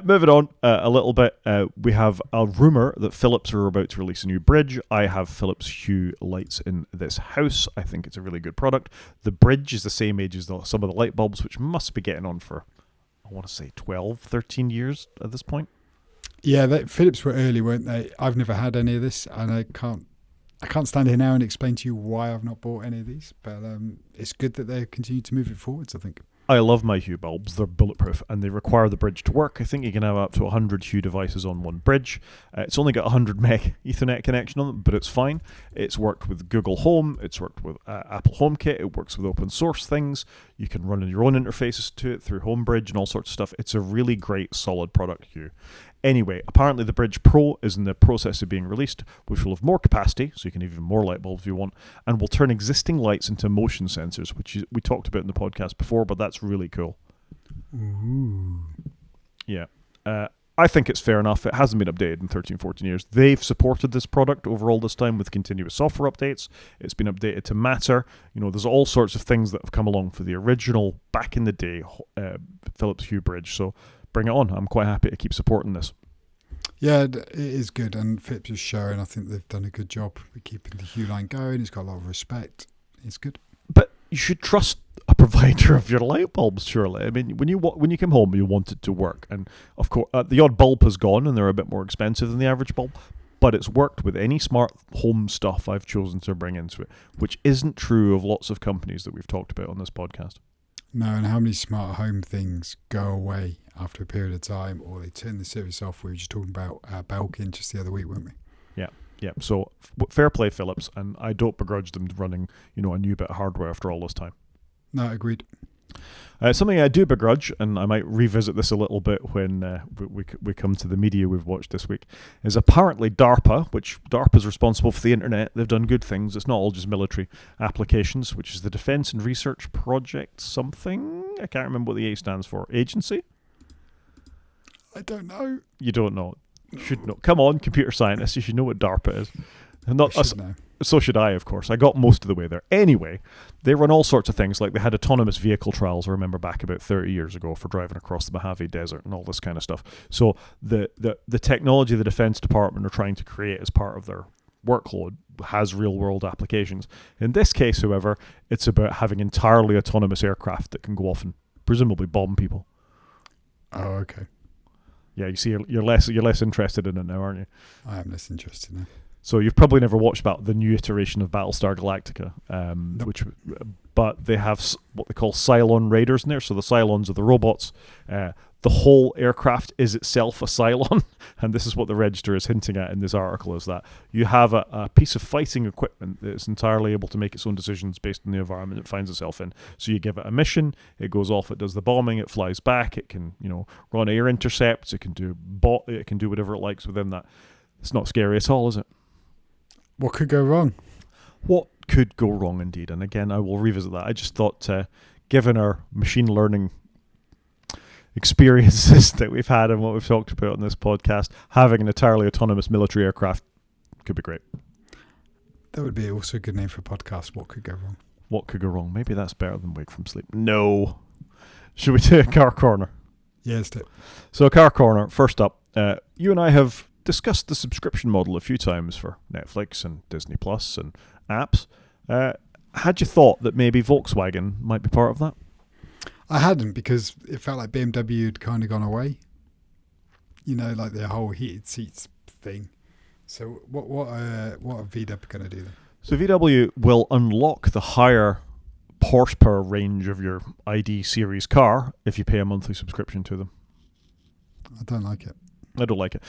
Moving on a little bit, we have a rumour that Philips are about to release a new bridge. I have Philips Hue lights in this house. I think it's a really good product. The bridge is the same age as some of the light bulbs, which must be getting on for, I want to say, 12, 13 years at this point. Yeah, Philips were early, weren't they? I've never had any of this, and I can't stand here now and explain to you why I've not bought any of these. But it's good that they continue to move it forwards, I think. I love my Hue bulbs. They're bulletproof and they require the bridge to work. I think you can have up to 100 Hue devices on one bridge. It's only got a 100 meg Ethernet connection on it, but it's fine. It's worked with Google Home. It's worked with Apple HomeKit. It works with open source things. You can run your own interfaces to it through HomeBridge and all sorts of stuff. It's a really great, solid product, Hue. Anyway, apparently the Bridge Pro is in the process of being released, which will have more capacity, so you can have even more light bulbs if you want, and will turn existing lights into motion sensors, which we talked about in the podcast before, but that's really cool. Ooh. Yeah. I think it's fair enough. It hasn't been updated in 13, 14 years. They've supported this product over all this time with continuous software updates. It's been updated to Matter. There's all sorts of things that have come along for the original, back in the day, Philips Hue bridge. So bring it on. I'm quite happy to keep supporting this. Yeah, it is good, and Philips is showing. I think they've done a good job with keeping the Hue line going. It's got a lot of respect. It's good. But you should trust a provider of your light bulbs, surely. I mean, when you come home, you want it to work, and of course, the odd bulb has gone, and they're a bit more expensive than the average bulb. But it's worked with any smart home stuff I've chosen to bring into it, which isn't true of lots of companies that we've talked about on this podcast. No, and how many smart home things go away after a period of time, or they turn the service off? We were just talking about Belkin just the other week, weren't we? Yeah. So fair play, Philips, and I don't begrudge them running, a new bit of hardware after all this time. No, agreed. Something I do begrudge, and I might revisit this a little bit when we come to the media we've watched this week, is apparently DARPA, which DARPA is responsible for the internet. They've done good things. It's not all just military applications, which is the Defence and Research Project something. I can't remember what the A stands for. Agency? I don't know. You don't know. You should know. Come on, computer scientists. You should know what DARPA is. Not us. So should I, of course. I got most of the way there. Anyway, they run all sorts of things. Like they had autonomous vehicle trials, I remember, back about 30 years ago for driving across the Mojave Desert and all this kind of stuff. So the technology the Defense Department are trying to create as part of their workload has real-world applications. In this case, however, it's about having entirely autonomous aircraft that can go off and presumably bomb people. Oh, okay. Yeah, you see, you're less interested in it now, aren't you? I am less interested now. So you've probably never watched about the new iteration of Battlestar Galactica, Nope. but they have what they call Cylon raiders in there. So the Cylons are the robots. The whole aircraft is itself a Cylon, and this is what the Register is hinting at in this article, is that you have a piece of fighting equipment that is entirely able to make its own decisions based on the environment it finds itself in. So you give it a mission, it goes off, it does the bombing, it flies back, it can run air intercepts, it can do whatever it likes within that. It's not scary at all, is it? What could go wrong? What could go wrong, indeed? And again, I will revisit that. I just thought, given our machine learning experiences that we've had and what we've talked about on this podcast, having an entirely autonomous military aircraft could be great. That would be also a good name for a podcast. What could go wrong? What could go wrong? Maybe that's better than Wake from Sleep. No. Should we do a car corner? Yeah, let's do it. So a car corner, first up, you and I have discussed the subscription model a few times for Netflix and Disney Plus and apps. Had you thought that maybe Volkswagen might be part of that? I hadn't, because it felt like BMW had kind of gone away. Like the whole heated seats thing. So what are VW going to do then? So VW will unlock the higher horsepower range of your ID series car if you pay a monthly subscription to them. I don't like it. I don't like it.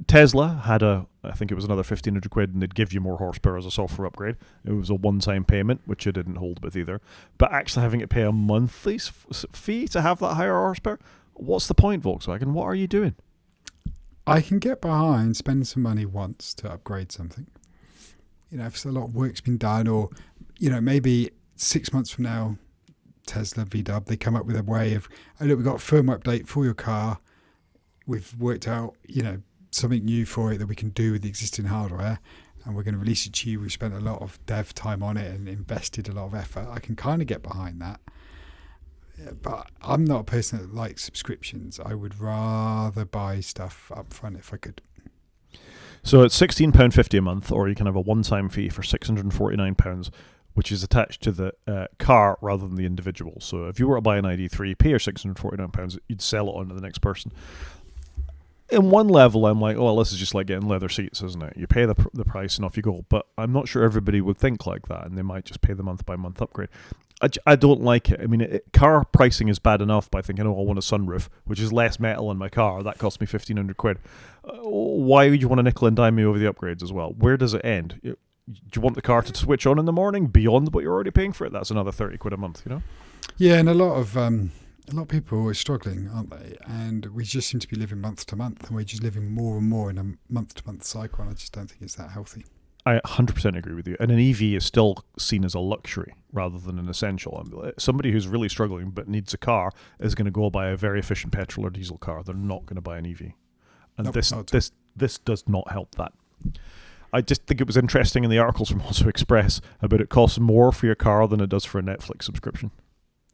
Tesla had I think it was another 1,500 quid, and they'd give you more horsepower as a software upgrade. It was a one-time payment, which I didn't hold with either. But actually having it pay a monthly fee to have that higher horsepower, what's the point, Volkswagen? What are you doing? I can get behind spending some money once to upgrade something. If a lot of work's been done, or, maybe 6 months from now, Tesla, VW, they come up with a way of, oh, look, we've got a firmware update for your car. We've worked out, something new for it that we can do with the existing hardware, and we're going to release it to you. We've spent a lot of dev time on it and invested a lot of effort. I can kind of get behind that. But I'm not a person that likes subscriptions. I would rather buy stuff up front if I could. So it's £16.50 a month, or you can have a one-time fee for £649, which is attached to the car rather than the individual. So if you were to buy an ID3, pay your £649, you'd sell it on to the next person. In one level, I'm like, oh, well, this is just like getting leather seats, isn't it? You pay the price and off you go. But I'm not sure everybody would think like that, and they might just pay the month-by-month upgrade. I don't like it. I mean, car pricing is bad enough by thinking, oh, I want a sunroof, which is less metal in my car. That cost me 1,500 quid. Why would you want to nickel and dime me over the upgrades as well? Where does it end? Do you want the car to switch on in the morning beyond what you're already paying for it? That's another 30 quid a month, Yeah, and a lot of people are struggling, aren't they? And we just seem to be living month to month, and we're just living more and more in a month-to-month cycle, and I just don't think it's that healthy. I 100% agree with you. And an EV is still seen as a luxury rather than an essential. Somebody who's really struggling but needs a car is going to go buy a very efficient petrol or diesel car. They're not going to buy an EV. And Nope, this not at all. this does not help that. I just think it was interesting in the articles from Also Express about it costs more for your car than it does for a Netflix subscription.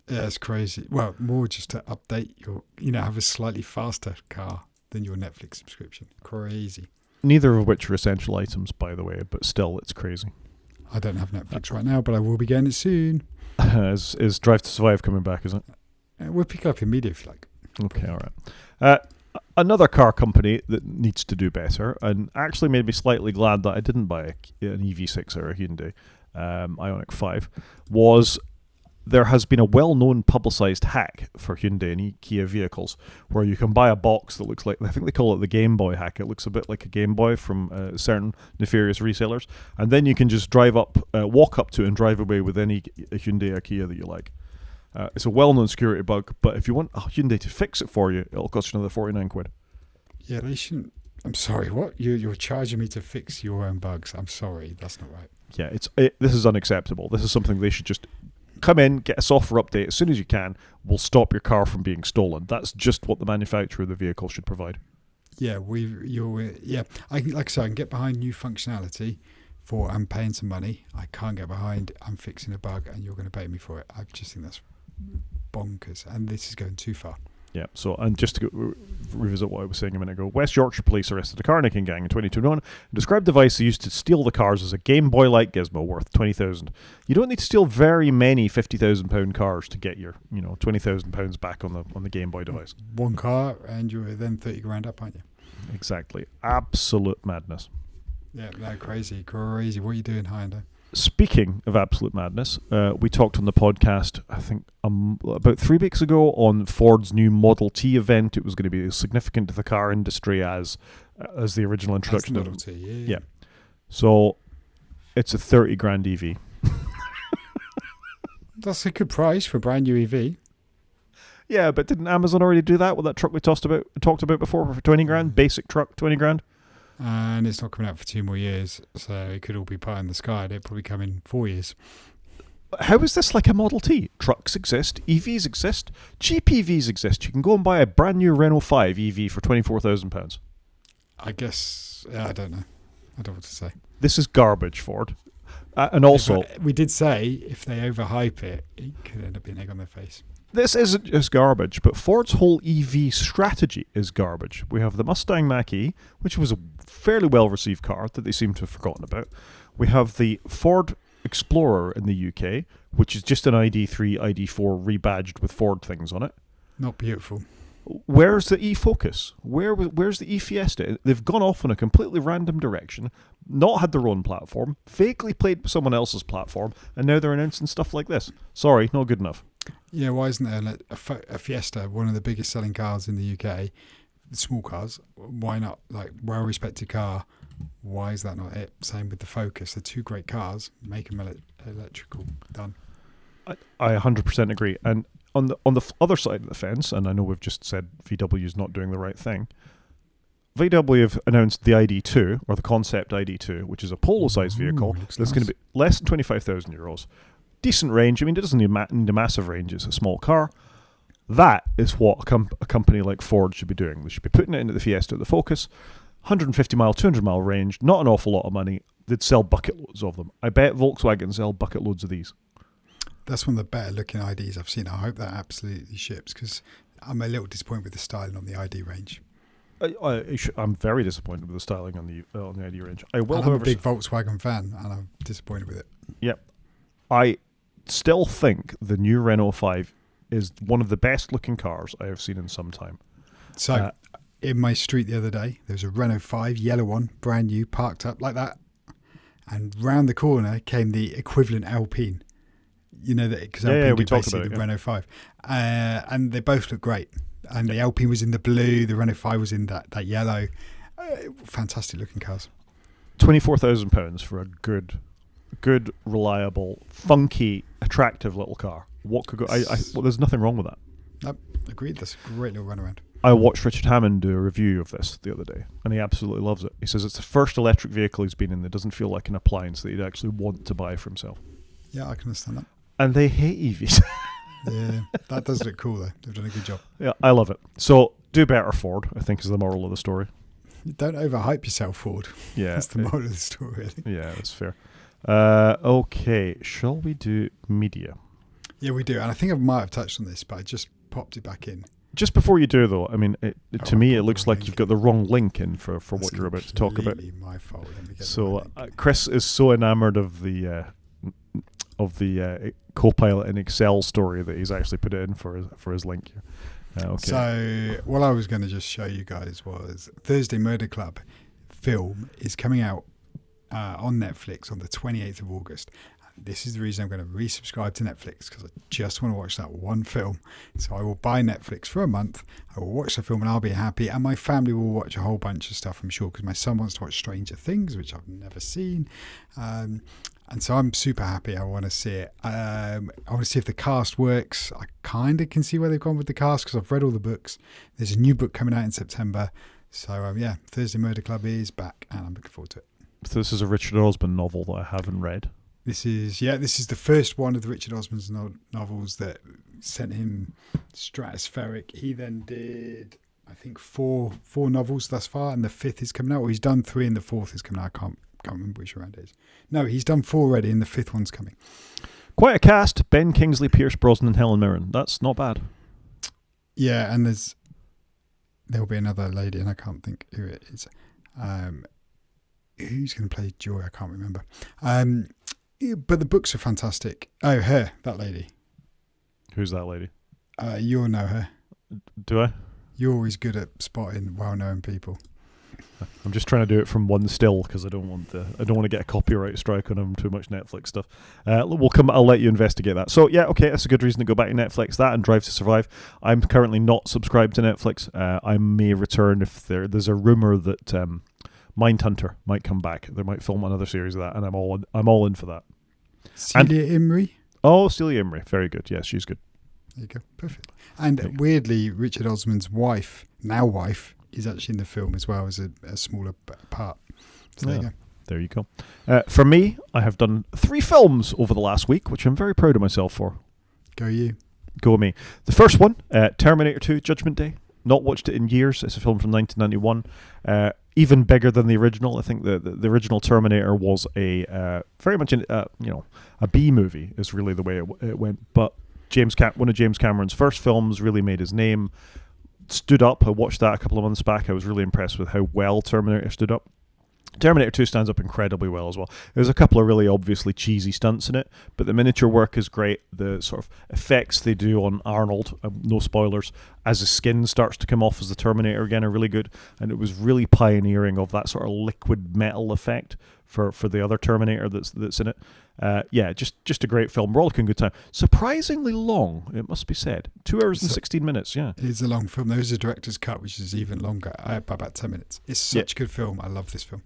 Yeah, it's crazy. Well, more just to update your, have a slightly faster car than your Netflix subscription. Crazy. Neither of which are essential items, by the way, but still, it's crazy. I don't have Netflix right now, but I will be getting it soon. Is Drive to Survive coming back, is it? We'll pick it up in media if you like. Okay, all right. Another car company that needs to do better, and actually made me slightly glad that I didn't buy an EV6 or a Hyundai Ioniq 5, was there has been a well-known publicized hack for Hyundai and Kia vehicles where you can buy a box that looks like, I think they call it the Game Boy hack. It looks a bit like a Game Boy from certain nefarious resellers. And then you can just walk up to it and drive away with any Hyundai or Kia that you like. It's a well-known security bug, but if you want a Hyundai to fix it for you, it'll cost you another 49 quid. Yeah, they shouldn't. I'm sorry, what? You're charging me to fix your own bugs. I'm sorry, that's not right. Yeah, this is unacceptable. This is something they should just come in, get a software update as soon as you can. We'll stop your car from being stolen. That's just what the manufacturer of the vehicle should provide. Yeah, I can get behind new functionality I'm paying some money. I can't get behind I'm fixing a bug and you're going to pay me for it. I just think that's bonkers, and this is going too far. Yeah, so, and just to revisit what I was saying a minute ago, West Yorkshire police arrested a car nicking gang in 2021 and described the device they used to steal the cars as a Game Boy-like gizmo worth £20,000. You don't need to steal very many £50,000 cars to get your, £20,000 back on the Game Boy device. One car, and you're then 30 grand up, aren't you? Exactly. Absolute madness. Yeah, no, crazy. What are you doing, Hyundai? Speaking of absolute madness, we talked on the podcast, I think, about 3 weeks ago on Ford's new Model T event. It was going to be as significant to the car industry as the original introduction. That's Model T, yeah. So it's a 30 grand EV. That's a good price for a brand new EV. Yeah, but didn't Amazon already do that with that truck we talked about before for 20 grand? Basic truck, 20 grand? And it's not coming out for 2 more years, so it could all be pie in the sky. It'll probably come in 4 years. How is this like a Model T? Trucks exist, EVs exist, cheap EVs exist. You can go and buy a brand new Renault 5 EV for £24,000. I guess, I don't know. I don't know what to say. This is garbage, Ford. And also, we did say if they overhype it, it could end up being egg on their face. This isn't just garbage, but Ford's whole EV strategy is garbage. We have the Mustang Mach-E, which was a fairly well-received car that they seem to have forgotten about. We have the Ford Explorer in the UK, which is just an ID3, ID4 rebadged with Ford things on it. Not beautiful. Where's the E-Focus? Where's the E-Fiesta? They've gone off in a completely random direction, not had their own platform, vaguely played with someone else's platform, and now they're announcing stuff like this. Sorry, not good enough. Yeah, why isn't there a Fiesta, one of the biggest selling cars in the UK, small cars? Why not? Like, well-respected car. Why is that not it? Same with the Focus. They're two great cars. Make them electrical. Done. I 100% agree. And on the other side of the fence, and I know we've just said VW is not doing the right thing, VW have announced the ID2, or the concept ID2, which is a Polo-sized vehicle that's going to be less than €25,000. Decent range. I mean, it doesn't need a massive range. It's a small car. That is what a company like Ford should be doing. They should be putting it into the Fiesta, the Focus. 150 mile, 200 mile range, not an awful lot of money. They'd sell bucket loads of them. I bet Volkswagen sell bucket loads of these. That's one of the better looking IDs I've seen. I hope that absolutely ships, because I'm a little disappointed with the styling on the ID range. I'm very disappointed with the styling on the ID range. I'm a big Volkswagen fan, and I'm disappointed with it. Yep. I still think the new Renault 5 is one of the best looking cars I have seen in some time. So, in my street the other day, there was a Renault 5, yellow one, brand new, parked up like that. And round the corner came the equivalent Alpine. You know that, because Alpine we did talked basically about it, the Renault 5. And they both look great. And the Alpine was in the blue, the Renault 5 was in that yellow. Fantastic looking cars. £24,000 for a good, reliable, funky, attractive little car. What could go? Well, there's nothing wrong with that. Nope, agreed. That's a great little runaround. I watched Richard Hammond do a review of this the other day, and he absolutely loves it. He says it's the first electric vehicle he's been in that doesn't feel like an appliance that he'd actually want to buy for himself. Yeah, I can understand that. And they hate EVs. Yeah, that does look cool though. They've done a good job. Yeah, I love it. So do better, Ford, I think, is the moral of the story. Don't overhype yourself, Ford. Yeah. That's the moral of the story, really. Yeah, that's fair. Okay, shall we do media? Yeah, we do. And I think I might have touched on this, but I just popped it back in. Just before you do, though, I mean, to me, it looks like link you've got the wrong link in for what you're about to talk about. Completely my fault. Let me get So Chris is so enamored of the Copilot in Excel story that he's actually put it in for his link here. Okay. So what I was going to just show you guys was Thursday Murder Club film is coming out on Netflix on the 28th of August. This is the reason I'm going to resubscribe to Netflix, because I just want to watch that one film. So I will buy Netflix for a month. I will watch the film and I'll be happy. And my family will watch a whole bunch of stuff, I'm sure, because my son wants to watch Stranger Things, which I've never seen. And so I'm super happy. I want to see it. I want to see if the cast works. I kind of can see where they've gone with the cast because I've read all the books. There's a new book coming out in September. So yeah, Thursday Murder Club is back and I'm looking forward to it. So this is a Richard Osman novel that I haven't read. This is the first one of the Richard Osman's novels that sent him stratospheric. He then did, I think, four novels thus far, and the fifth is coming out. Or he's done 3 and the fourth is coming out. I can't remember which round it is. No, he's done 4 already, and the 5th one's coming. Quite a cast: Ben Kingsley, Pierce Brosnan, and Helen Mirren. That's not bad. Yeah, and there'll be another lady, and I can't think who it is. Who's going to play Joy? I can't remember. But the books are fantastic. Oh, that lady. Who's that lady? You'll know her. Do I? You're always good at spotting well-known people. I'm just trying to do it from one still because I don't want to get a copyright strike on too much Netflix stuff. I'll let you investigate that. So yeah, okay, that's a good reason to go back to Netflix. That and Drive to Survive. I'm currently not subscribed to Netflix. I may return if there's a rumor that Mindhunter might come back. They might film another series of that, and I'm all in for that. Celia Imrie. Oh, Celia Imrie, very good. Yes, she's good. There you go, perfect. And weirdly, Richard Osman's wife, is actually in the film as well as a smaller part. So there you go. There you go. For me, I have done 3 films over the last week, which I'm very proud of myself for. Go you. Go me. The first one, Terminator 2, Judgment Day. Not watched it in years. It's a film from 1991. Even bigger than the original. I think the original Terminator was a very much a B movie is really the way it went. But one of James Cameron's first films, really made his name. Stood up. I watched that a couple of months back. I was really impressed with how well Terminator stood up. Terminator 2 stands up incredibly well as well. There's a couple of really obviously cheesy stunts in it, but the miniature work is great. The sort of effects they do on Arnold, no spoilers, as his skin starts to come off as the Terminator again are really good, and it was really pioneering of that sort of liquid metal effect for the other Terminator that's in it. Just a great film. Rollicking good time. Surprisingly long, it must be said. 2 hours and 16 minutes, yeah. It is a long film. There's a director's cut, which is even longer, by about 10 minutes. It's such a good film. I love this film.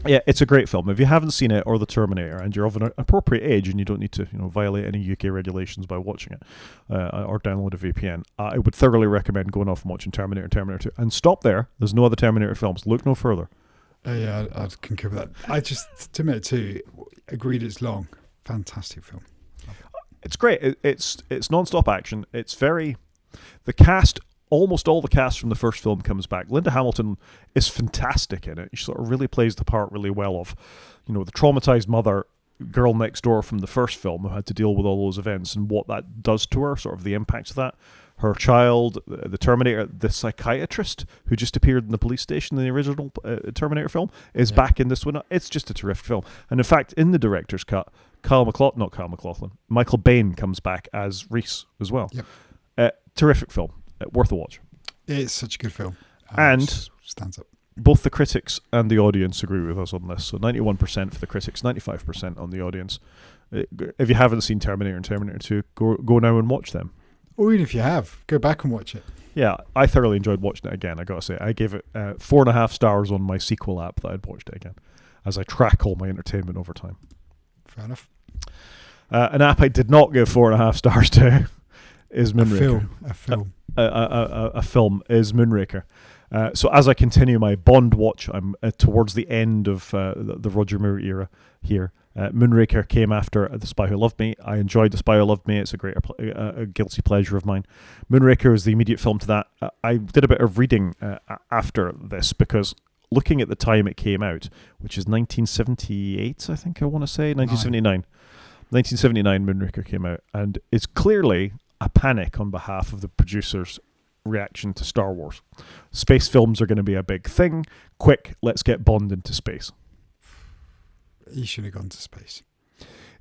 Yeah, it's a great film. If you haven't seen it or The Terminator and you're of an appropriate age and you don't need to violate any UK regulations by watching it or download a VPN, I would thoroughly recommend going off and watching Terminator and Terminator 2. And stop there. There's no other Terminator films. Look no further. Yeah, I'd concur with that. Terminator 2, agreed it's long. Fantastic film. It's great. It's non-stop action. It's the cast. Almost all the cast from the first film comes back. Linda Hamilton is fantastic in it. She sort of really plays the part really well of, the traumatized mother, girl next door from the first film who had to deal with all those events and what that does to her, sort of the impacts of that. Her child, the Terminator, the psychiatrist who just appeared in the police station in the original Terminator film is back in this one. It's just a terrific film. And in fact, in the director's cut, Michael Bain comes back as Reese as well. Yep. Terrific film. Worth a watch. It's such a good film. And stands up. Both the critics and the audience agree with us on this. So 91% for the critics, 95% on the audience. If you haven't seen Terminator and Terminator 2, go now and watch them. Or even if you have, go back and watch it. Yeah, I thoroughly enjoyed watching it again, I gotta say. I gave it 4.5 stars on my sequel app that I'd watched it again, as I track all my entertainment over time. Fair enough. An app I did not give 4.5 stars to is Moonraker. A film is Moonraker. So as I continue my Bond watch, I'm towards the end of the Roger Moore era here. Moonraker came after The Spy Who Loved Me. I enjoyed The Spy Who Loved Me. It's a guilty pleasure of mine. Moonraker is the immediate film to that. I did a bit of reading after this because looking at the time it came out, which is 1978, I think I want to say, 1979. 1979 Moonraker came out, and it's clearly a panic on behalf of the producers' reaction to Star Wars. Space films are going to be a big thing. Quick, let's get Bond into space. He should have gone to space.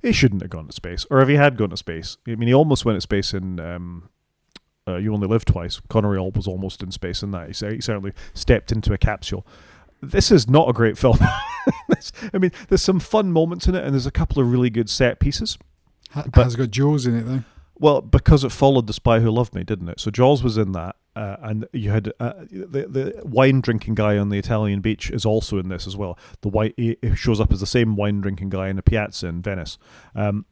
He shouldn't have gone to space. Or if he had gone to space, I mean, he almost went to space in You Only Live Twice. Connery was almost in space in that. He certainly stepped into a capsule. This is not a great film. I mean, there's some fun moments in it, and there's a couple of really good set pieces. Has it got Jaws in it, though? Well, because it followed The Spy Who Loved Me, didn't it? So Jaws was in that, and you had the wine-drinking guy on the Italian beach is also in this as well. He shows up as the same wine-drinking guy in a piazza in Venice.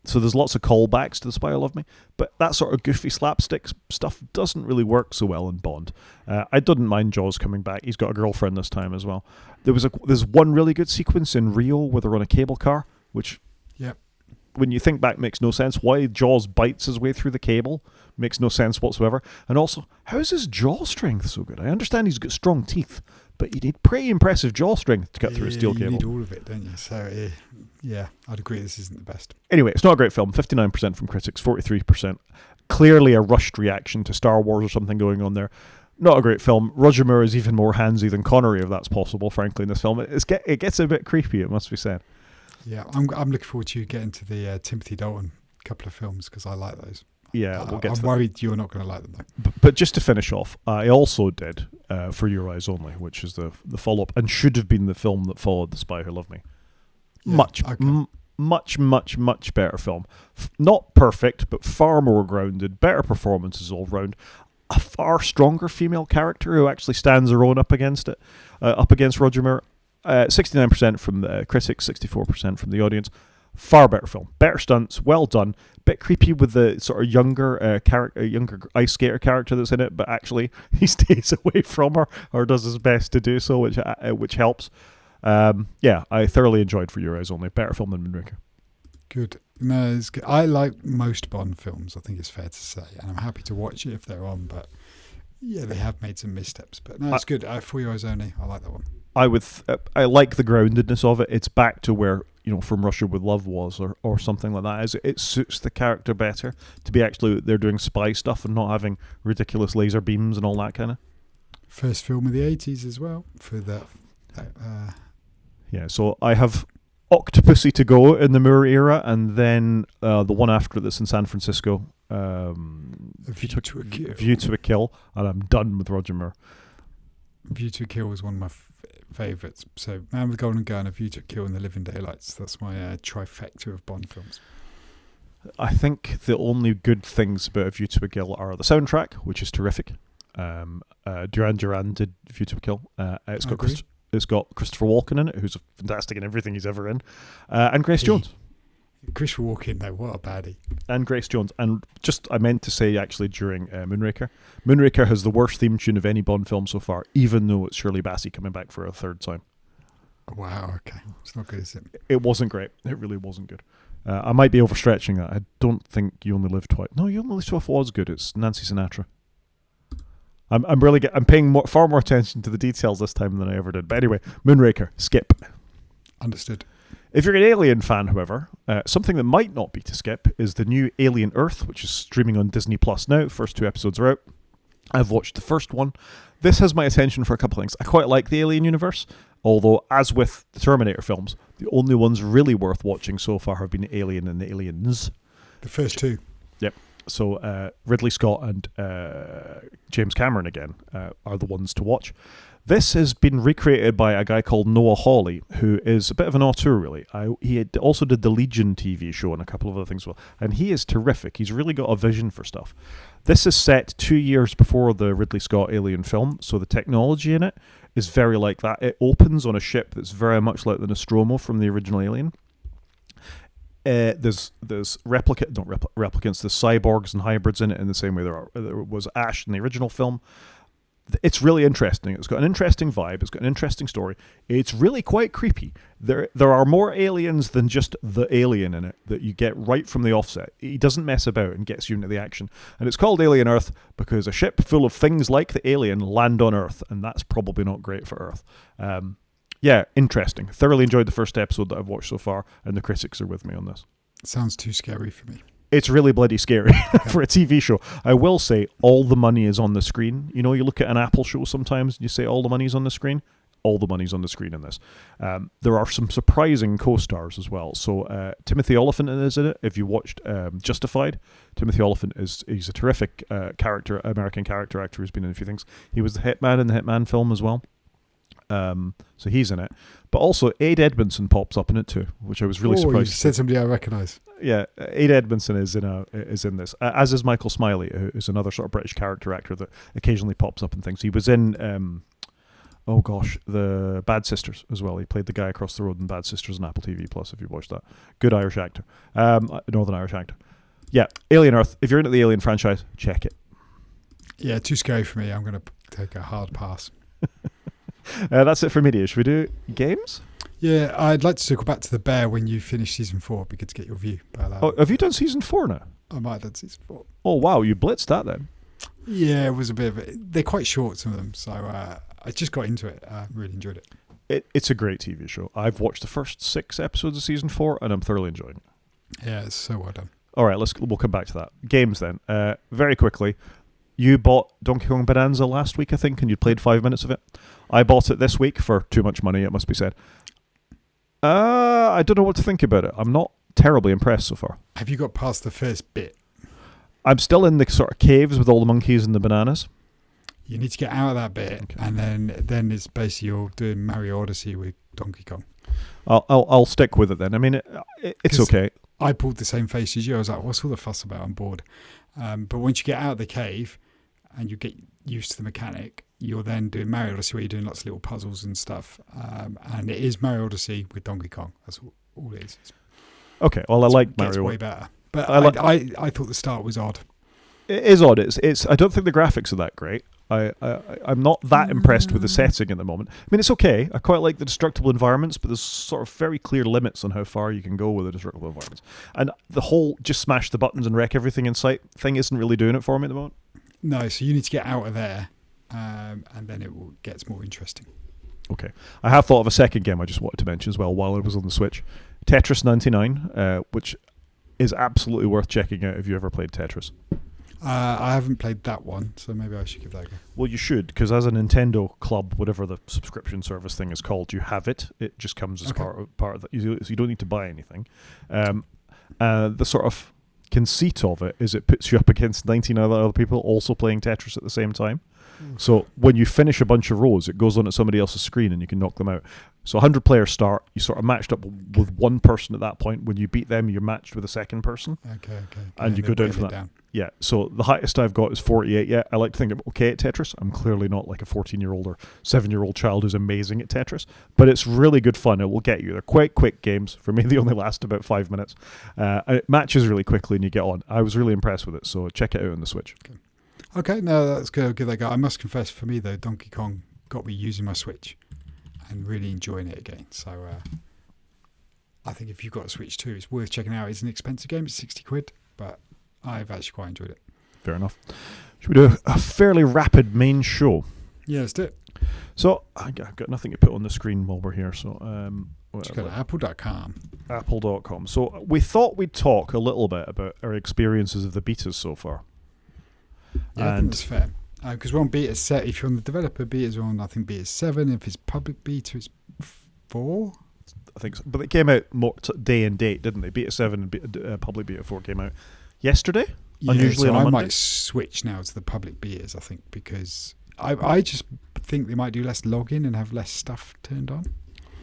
So there's lots of callbacks to The Spy Who Loved Me, but that sort of goofy slapstick stuff doesn't really work so well in Bond. I didn't mind Jaws coming back. He's got a girlfriend this time as well. There's one really good sequence in Rio where they're on a cable car, which... Yep. When you think back, makes no sense. Why Jaws bites his way through the cable makes no sense whatsoever. And also, how is his jaw strength so good? I understand he's got strong teeth, but you need pretty impressive jaw strength to cut through a steel cable. You need all of it, don't you? So, yeah, I'd agree this isn't the best. Anyway, it's not a great film. 59% from critics, 43%. Clearly a rushed reaction to Star Wars or something going on there. Not a great film. Roger Moore is even more handsy than Connery, if that's possible, frankly, in this film. It gets a bit creepy, it must be said. Yeah, I'm looking forward to getting to the Timothy Dalton couple of films because I like those. Yeah, we'll get to I'm worried you're not going to like them though. But just to finish off, I also did For Your Eyes Only, which is the follow-up and should have been the film that followed The Spy Who Loved Me. Yeah, much better film. Not perfect, but far more grounded, better performances all round. A far stronger female character who actually stands her own up against Roger Moore. 69% from the critics, 64% from the audience. Far better film, better stunts, well done. Bit creepy with the sort of younger ice skater character that's in it, but actually he stays away from her or does his best to do so, which helps. Yeah, I thoroughly enjoyed For Your Eyes Only. Better film than Moonraker. Good. No, it's good. I like most Bond films, I think it's fair to say, and I'm happy to watch it if they're on, but yeah, they have made some missteps. But no, it's good. For Your Eyes Only, I like that one. I like the groundedness of it. It's back to where, From Russia with Love was, or something like that. It suits the character better to be actually they're doing spy stuff and not having ridiculous laser beams and all that kind of. First film of the 80s as well for that. Yeah, so I have Octopussy to go in the Moore era, and then the one after that's in San Francisco, View to a Kill, and I'm done with Roger Moore. View to a Kill was one of my favourites. So Man with Golden Gun, A View to a Kill, and The Living Daylights. That's my trifecta of Bond films. I think the only good things about A View to a Kill are the soundtrack, which is terrific. Duran Duran did View to a Kill. It's got Christopher Walken in it, who's fantastic in everything he's ever in, and Grace Jones. Christopher Walken, though, what a baddie. And Grace Jones. And I meant to say, actually, during Moonraker has the worst theme tune of any Bond film so far, even though it's Shirley Bassey coming back for a third time. Wow, okay. It's not good, is it? It wasn't great. It really wasn't good. I might be overstretching that. I don't think You Only Live Twice. No, You Only Live Twice was good. It's Nancy Sinatra. I'm paying far more attention to the details this time than I ever did. But anyway, Moonraker, skip. Understood. If you're an Alien fan, however, something that might not be to skip is the new Alien Earth, which is streaming on Disney Plus now. First 2 episodes are out. I've watched the first one. This has my attention for a couple of things. I quite like the Alien universe, although, as with the Terminator films, the only ones really worth watching so far have been Alien and Aliens. The first 2. Yep. So Ridley Scott and James Cameron again are the ones to watch. This has been recreated by a guy called Noah Hawley, who is a bit of an auteur, really. He also did the Legion TV show and a couple of other things as well. And he is terrific. He's really got a vision for stuff. This is set 2 years before the Ridley Scott Alien film, so the technology in it is very like that. It opens on a ship that's very much like the Nostromo from the original Alien. There's replicants, there's cyborgs and hybrids in it in the same way there was Ash in the original film. It's really interesting. It's got an interesting vibe. It's got an interesting story. It's really quite creepy. There are more aliens than just the alien in it that you get right from the offset. He doesn't mess about and gets you into the action. And it's called Alien Earth because a ship full of things like the alien land on Earth, and that's probably not great for Earth. Yeah, interesting. Thoroughly enjoyed the first episode that I've watched so far, and the critics are with me on this. Sounds too scary for me. It's really bloody scary for a TV show. I will say all the money is on the screen. You know, you look at an Apple show sometimes and you say all the money's on the screen. All the money's on the screen in this. There are some surprising co-stars as well. So Timothy Olyphant is in it. If you watched Justified, Timothy Olyphant he's a terrific American character actor who's been in a few things. He was the Hitman in the Hitman film as well. So he's in it. But also Aid Edmondson pops up in it too, which I was really surprised. You said somebody I recognise. Yeah, Aid Edmondson is in this, as is Michael Smiley, who's another sort of British character actor that occasionally pops up in things. He was in, the Bad Sisters as well. He played the guy across the road in Bad Sisters on Apple TV Plus. If you watched that, good Irish actor, Northern Irish actor. Yeah, Alien Earth. If you're into the Alien franchise, check it. Yeah, too scary for me. I'm going to take a hard pass. That's it for media. Should we do games? Yeah, I'd like to circle back to the Bear when you finish season 4. It'd be good to get your view. Have you done season 4 now? I might have done season 4. Oh, wow. You blitzed that then. Yeah, it was a bit of it. They're quite short, some of them. So I just got into it. I really enjoyed it. It's a great TV show. I've watched the first 6 episodes of season 4 and I'm thoroughly enjoying it. Yeah, it's so well done. All right, we'll come back to that. Games then. Very quickly. You bought Donkey Kong Bonanza last week, I think, and you played 5 minutes of it. I bought it this week for too much money, it must be said. I don't know what to think about it. I'm not terribly impressed so far. Have you got past the first bit? I'm still in the sort of caves with all the monkeys and the bananas. You need to get out of that bit, okay. And then it's basically you're doing Mario Odyssey with Donkey Kong. I'll stick with it then. I mean, it's okay. I pulled the same face as you. I was like, what's all the fuss about? I'm bored. But once you get out of the cave and you get used to the mechanic, you're then doing Mario Odyssey where you're doing lots of little puzzles and stuff. And it is Mario Odyssey with Donkey Kong. That's all it is. Okay, well, I like Mario. It's way better. But I thought the start was odd. It is odd. It's. I don't think the graphics are that great. I'm not that impressed with the setting at the moment. I mean, it's okay. I quite like the destructible environments, but there's sort of very clear limits on how far you can go with the destructible environments. And the whole just smash the buttons and wreck everything in sight thing isn't really doing it for me at the moment. No, so you need to get out of there, and then it gets more interesting. Okay. I have thought of a second game I just wanted to mention as well while I was on the Switch. Tetris 99, which is absolutely worth checking out if you ever played Tetris. I haven't played that one, so maybe I should give that a go. Well, you should, because as a Nintendo Club, whatever the subscription service thing is called, you have it. It just comes as part of that. So you don't need to buy anything. The sort of conceit of it is it puts you up against 99 other people also playing Tetris at the same time. So when you finish a bunch of rows, it goes on at somebody else's screen and you can knock them out. So 100 players start, you sort of matched up with one person at that point. When you beat them, you're matched with a second person. Okay. And you go down from that. Down. Yeah, so the highest I've got is 48. Yeah, I like to think I'm okay at Tetris. I'm clearly not like a 14-year-old or 7-year-old child who's amazing at Tetris, but it's really good fun. It will get you. They're quite quick games. For me, they only last about 5 minutes. And it matches really quickly and you get on. I was really impressed with it, so check it out on the Switch. Okay, no, that's good. I'll give that a go. I must confess, for me, though, Donkey Kong got me using my Switch and really enjoying it again. So I think if you've got a Switch too, it's worth checking out. It's an expensive game. It's 60 quid, but I've actually quite enjoyed it. Fair enough. Should we do a fairly rapid main show? Yeah, let's do it. So I've got nothing to put on the screen while we're here. So just go to apple.com. Apple.com. So we thought we'd talk a little bit about our experiences of the betas so far. Yeah, I think that's fair. Because we're on beta set. If you're on the developer betas, we're on, I think, beta 7. If it's public beta, it's 4. I think so. But it came out more day and date, didn't they? Beta 7 and public beta 4 came out yesterday. Yeah, unusually so on I Monday. might switch now to the public betas, I think, because I just think they might do less login and have less stuff turned on.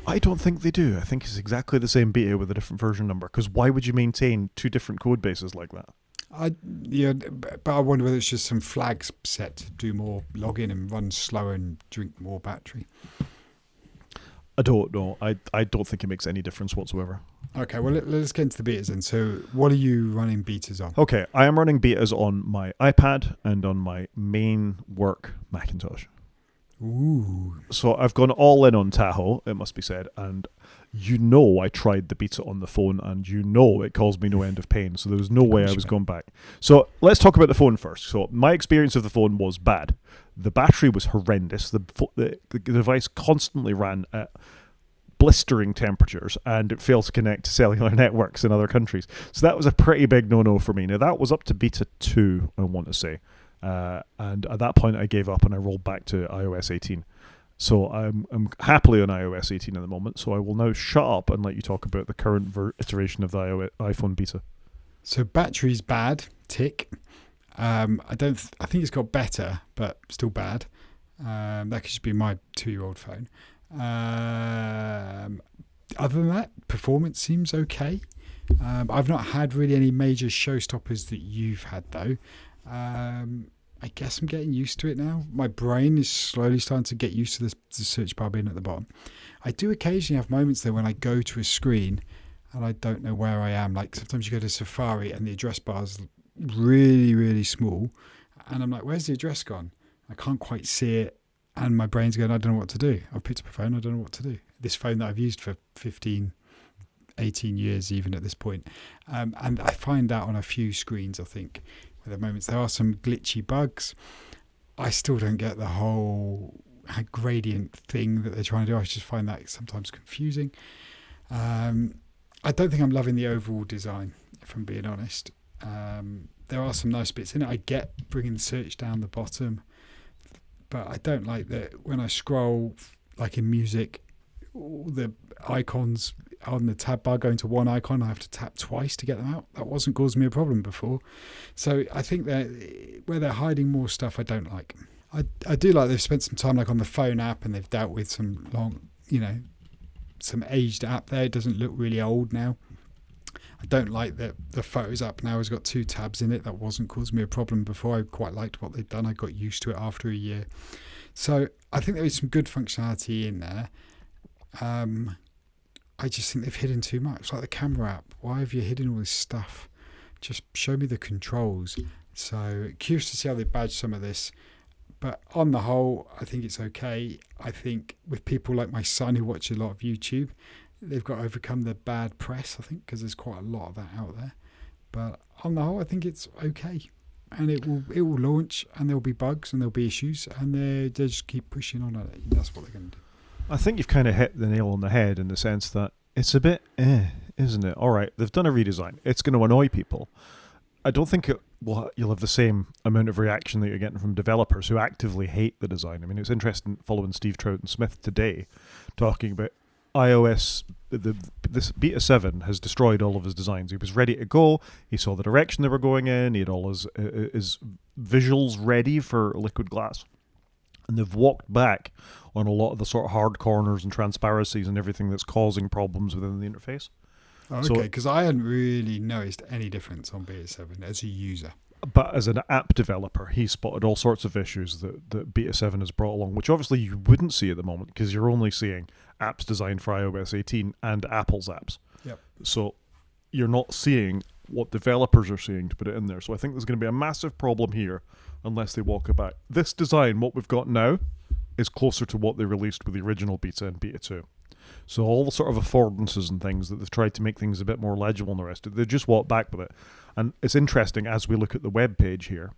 I don't think they do. I think it's exactly the same beta with a different version number. Because why would you maintain 2 different code bases like that? But I wonder whether it's just some flags set to do more login and run slower and drink more battery. I don't know. I don't think it makes any difference whatsoever. Okay, well, let's get into the betas then. So what are you running betas on? Okay, I am running betas on my iPad and on my main work Macintosh. Ooh. So I've gone all in on Tahoe, it must be said, and I tried the beta on the phone, and it caused me no end of pain, so there was no way I was going back. So let's talk about the phone first. So my experience of the phone was bad. The battery was horrendous. The device constantly ran at blistering temperatures, and it failed to connect to cellular networks in other countries. So that was a pretty big no-no for me. Now, that was up to beta 2, I want to say. And at that point, I gave up and I rolled back to iOS 18. So I'm happily on iOS 18 at the moment. So I will now shut up and let you talk about the current iteration of the iPhone beta. So battery's bad, tick. I think it's got better, but still bad. That could just be my 2-year-old phone. Other than that, performance seems okay. I've not had really any major showstoppers that you've had though. I guess I'm getting used to it now. My brain is slowly starting to get used to the search bar being at the bottom. I do occasionally have moments though when I go to a screen and I don't know where I am. Like sometimes you go to Safari and the address bar is really, really small. And I'm like, where's the address gone? I can't quite see it. And my brain's going, I don't know what to do. I've picked up a phone, I don't know what to do. This phone that I've used for 15, 18 years even at this point. And I find that on a few screens, I think. At the moments, there are some glitchy bugs. I still don't get the whole gradient thing that they're trying to do. I just find that sometimes confusing. I don't think I'm loving the overall design, if I'm being honest. There are some nice bits in it. I get bringing the search down the bottom, but I don't like that when I scroll, like in music, all the icons on the tab bar going to one icon, I have to tap twice to get them out. That wasn't causing me a problem before. So I think that where they're hiding more stuff, I don't like. I do like they've spent some time like on the phone app and they've dealt with some some aged app there. It doesn't look really old now. I don't like that the Photos app now has got 2 tabs in it. That wasn't causing me a problem before. I quite liked what they'd done. I got used to it after a year. So I think there is some good functionality in there. I just think they've hidden too much. Like the camera app, why have you hidden all this stuff? Just show me the controls. So curious to see how they badge some of this. But on the whole, I think it's okay. I think with people like my son who watch a lot of YouTube, they've got to overcome the bad press, I think, because there's quite a lot of that out there. But on the whole, I think it's okay. And it will launch and there'll be bugs and there'll be issues and they just keep pushing on at it. That's what they're going to do. I think you've kind of hit the nail on the head in the sense that it's a bit isn't it? All right, they've done a redesign. It's going to annoy people. I don't think you'll have the same amount of reaction that you're getting from developers who actively hate the design. I mean, it was interesting following Steve Troughton-Smith today talking about iOS. This beta 7 has destroyed all of his designs. He was ready to go. He saw the direction they were going in. He had all his visuals ready for liquid glass. And they've walked back on a lot of the sort of hard corners and transparencies and everything that's causing problems within the interface. Oh, okay, because I hadn't really noticed any difference on Beta 7 as a user. But as an app developer, he spotted all sorts of issues that Beta 7 has brought along, which obviously you wouldn't see at the moment because you're only seeing apps designed for iOS 18 and Apple's apps. Yep. So you're not seeing what developers are seeing to put it in there. So I think there's going to be a massive problem here unless they walk it back. This design, what we've got now, is closer to what they released with the original beta and beta 2. So all the sort of affordances and things that they've tried to make things a bit more legible and the rest of it, they just walked back with it. And it's interesting, as we look at the web page here,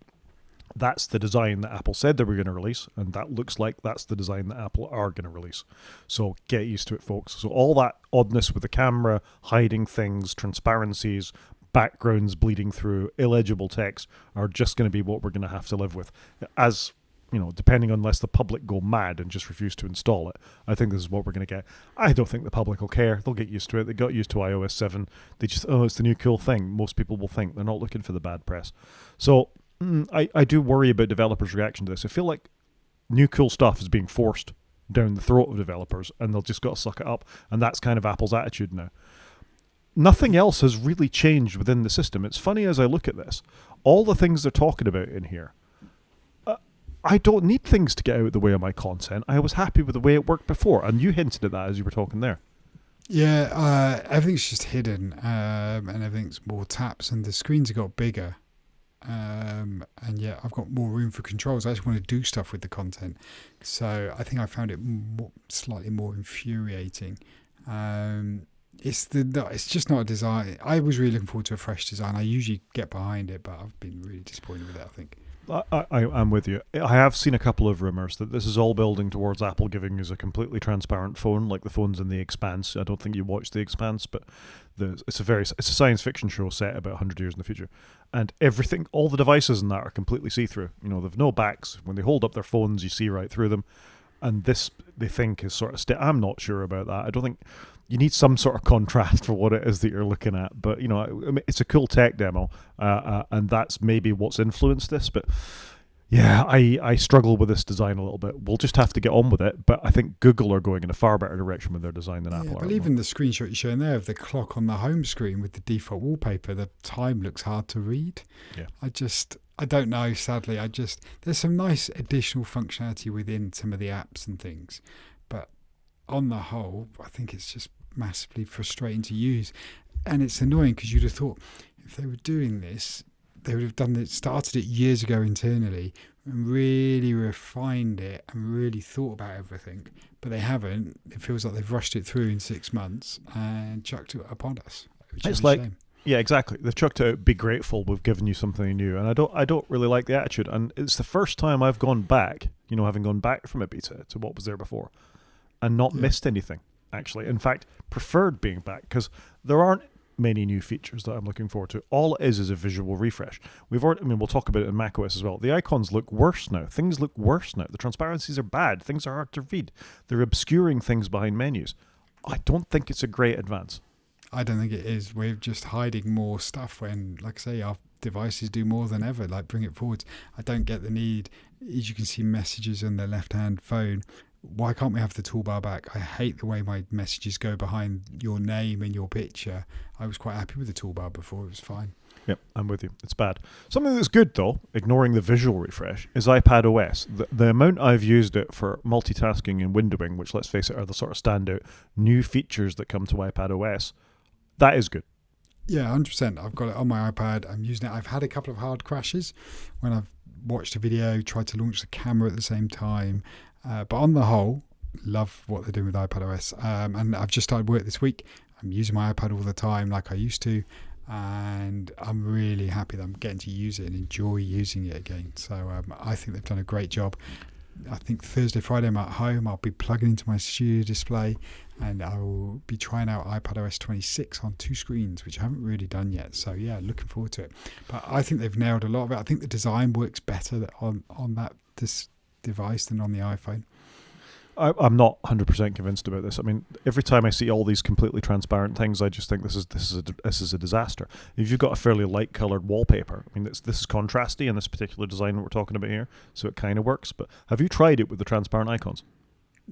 that's the design that Apple said they were going to release, and that looks like that's the design that Apple are going to release. So get used to it, folks. So all that oddness with the camera, hiding things, transparencies, backgrounds bleeding through, illegible text are just going to be what we're going to have to live with. As you know, depending unless the public go mad and just refuse to install it, I think this is what we're going to get. I don't think the public will care. They'll get used to it. They got used to iOS 7. They just, it's the new cool thing. Most people will think. They're not looking for the bad press. So I do worry about developers' reaction to this. I feel like new cool stuff is being forced down the throat of developers and they'll just got to suck it up. And that's kind of Apple's attitude now. Nothing else has really changed within the system. It's funny as I look at this. All the things they're talking about in here, I don't need things to get out of the way of my content. I was happy with the way it worked before. And you hinted at that as you were talking there. Yeah, everything's just hidden and everything's more taps and the screens have got bigger. And yeah, I've got more room for controls. I just want to do stuff with the content. So I think I found it slightly more infuriating. It's just not a design. I was really looking forward to a fresh design. I usually get behind it, but I've been really disappointed with it, I think. I'm with you. I have seen a couple of rumors that this is all building towards Apple giving us a completely transparent phone, like the phones in The Expanse. I don't think you watched The Expanse, but it's a science fiction show set about 100 years in the future, and everything, all the devices in that are completely see-through. They've no backs. When they hold up their phones, you see right through them. And this, they think, is sort of I'm not sure about that. I don't think you need some sort of contrast for what it is that you're looking at. But, I mean, it's a cool tech demo, and that's maybe what's influenced this. But, yeah, I struggle with this design a little bit. We'll just have to get on with it. But I think Google are going in a far better direction with their design than Apple are. But even the screenshot you're showing there of the clock on the home screen with the default wallpaper, the time looks hard to read. Yeah. I don't know, sadly. There's some nice additional functionality within some of the apps and things. But on the whole, I think it's just massively frustrating to use. And it's annoying because you'd have thought if they were doing this, they would have started it years ago internally and really refined it and really thought about everything. But they haven't. It feels like they've rushed it through in 6 months and chucked it upon us. Which is a shame. Yeah, exactly. They've chucked out, be grateful we've given you something new. And I don't really like the attitude. And it's the first time I've gone back, having gone back from a beta to what was there before and not missed anything, actually. In fact, preferred being back because there aren't many new features that I'm looking forward to. All it is a visual refresh. We'll talk about it in macOS as well. The icons look worse now. Things look worse now. The transparencies are bad. Things are hard to read. They're obscuring things behind menus. I don't think it's a great advance. I don't think it is. We're just hiding more stuff when, like I say, our devices do more than ever, like bring it forwards. I don't get the need. As you can see messages on the left-hand phone. Why can't we have the toolbar back? I hate the way my messages go behind your name and your picture. I was quite happy with the toolbar before. It was fine. Yep, I'm with you. It's bad. Something that's good, though, ignoring the visual refresh, is iPad OS. The amount I've used it for multitasking and windowing, which, let's face it, are the sort of standout new features that come to iPad OS, that is good. Yeah, 100%. I've got it on my iPad. I'm using it. I've had a couple of hard crashes when I've watched a video, tried to launch the camera at the same time. But on the whole, love what they're doing with iPad OS. And I've just started work this week. I'm using my iPad all the time like I used to. And I'm really happy that I'm getting to use it and enjoy using it again. So I think they've done a great job. I think Thursday, Friday I'm at home. I'll be plugging into my studio display and I will be trying out iPadOS 26 on 2 screens, which I haven't really done yet. So yeah, looking forward to it. But I think they've nailed a lot of it. I think the design works better on this device than on the iPhone. I'm not 100% convinced about this. I mean, every time I see all these completely transparent things, I just think this is a disaster. If you've got a fairly light coloured wallpaper, I mean, this is contrasty in this particular design that we're talking about here, so it kind of works. But have you tried it with the transparent icons?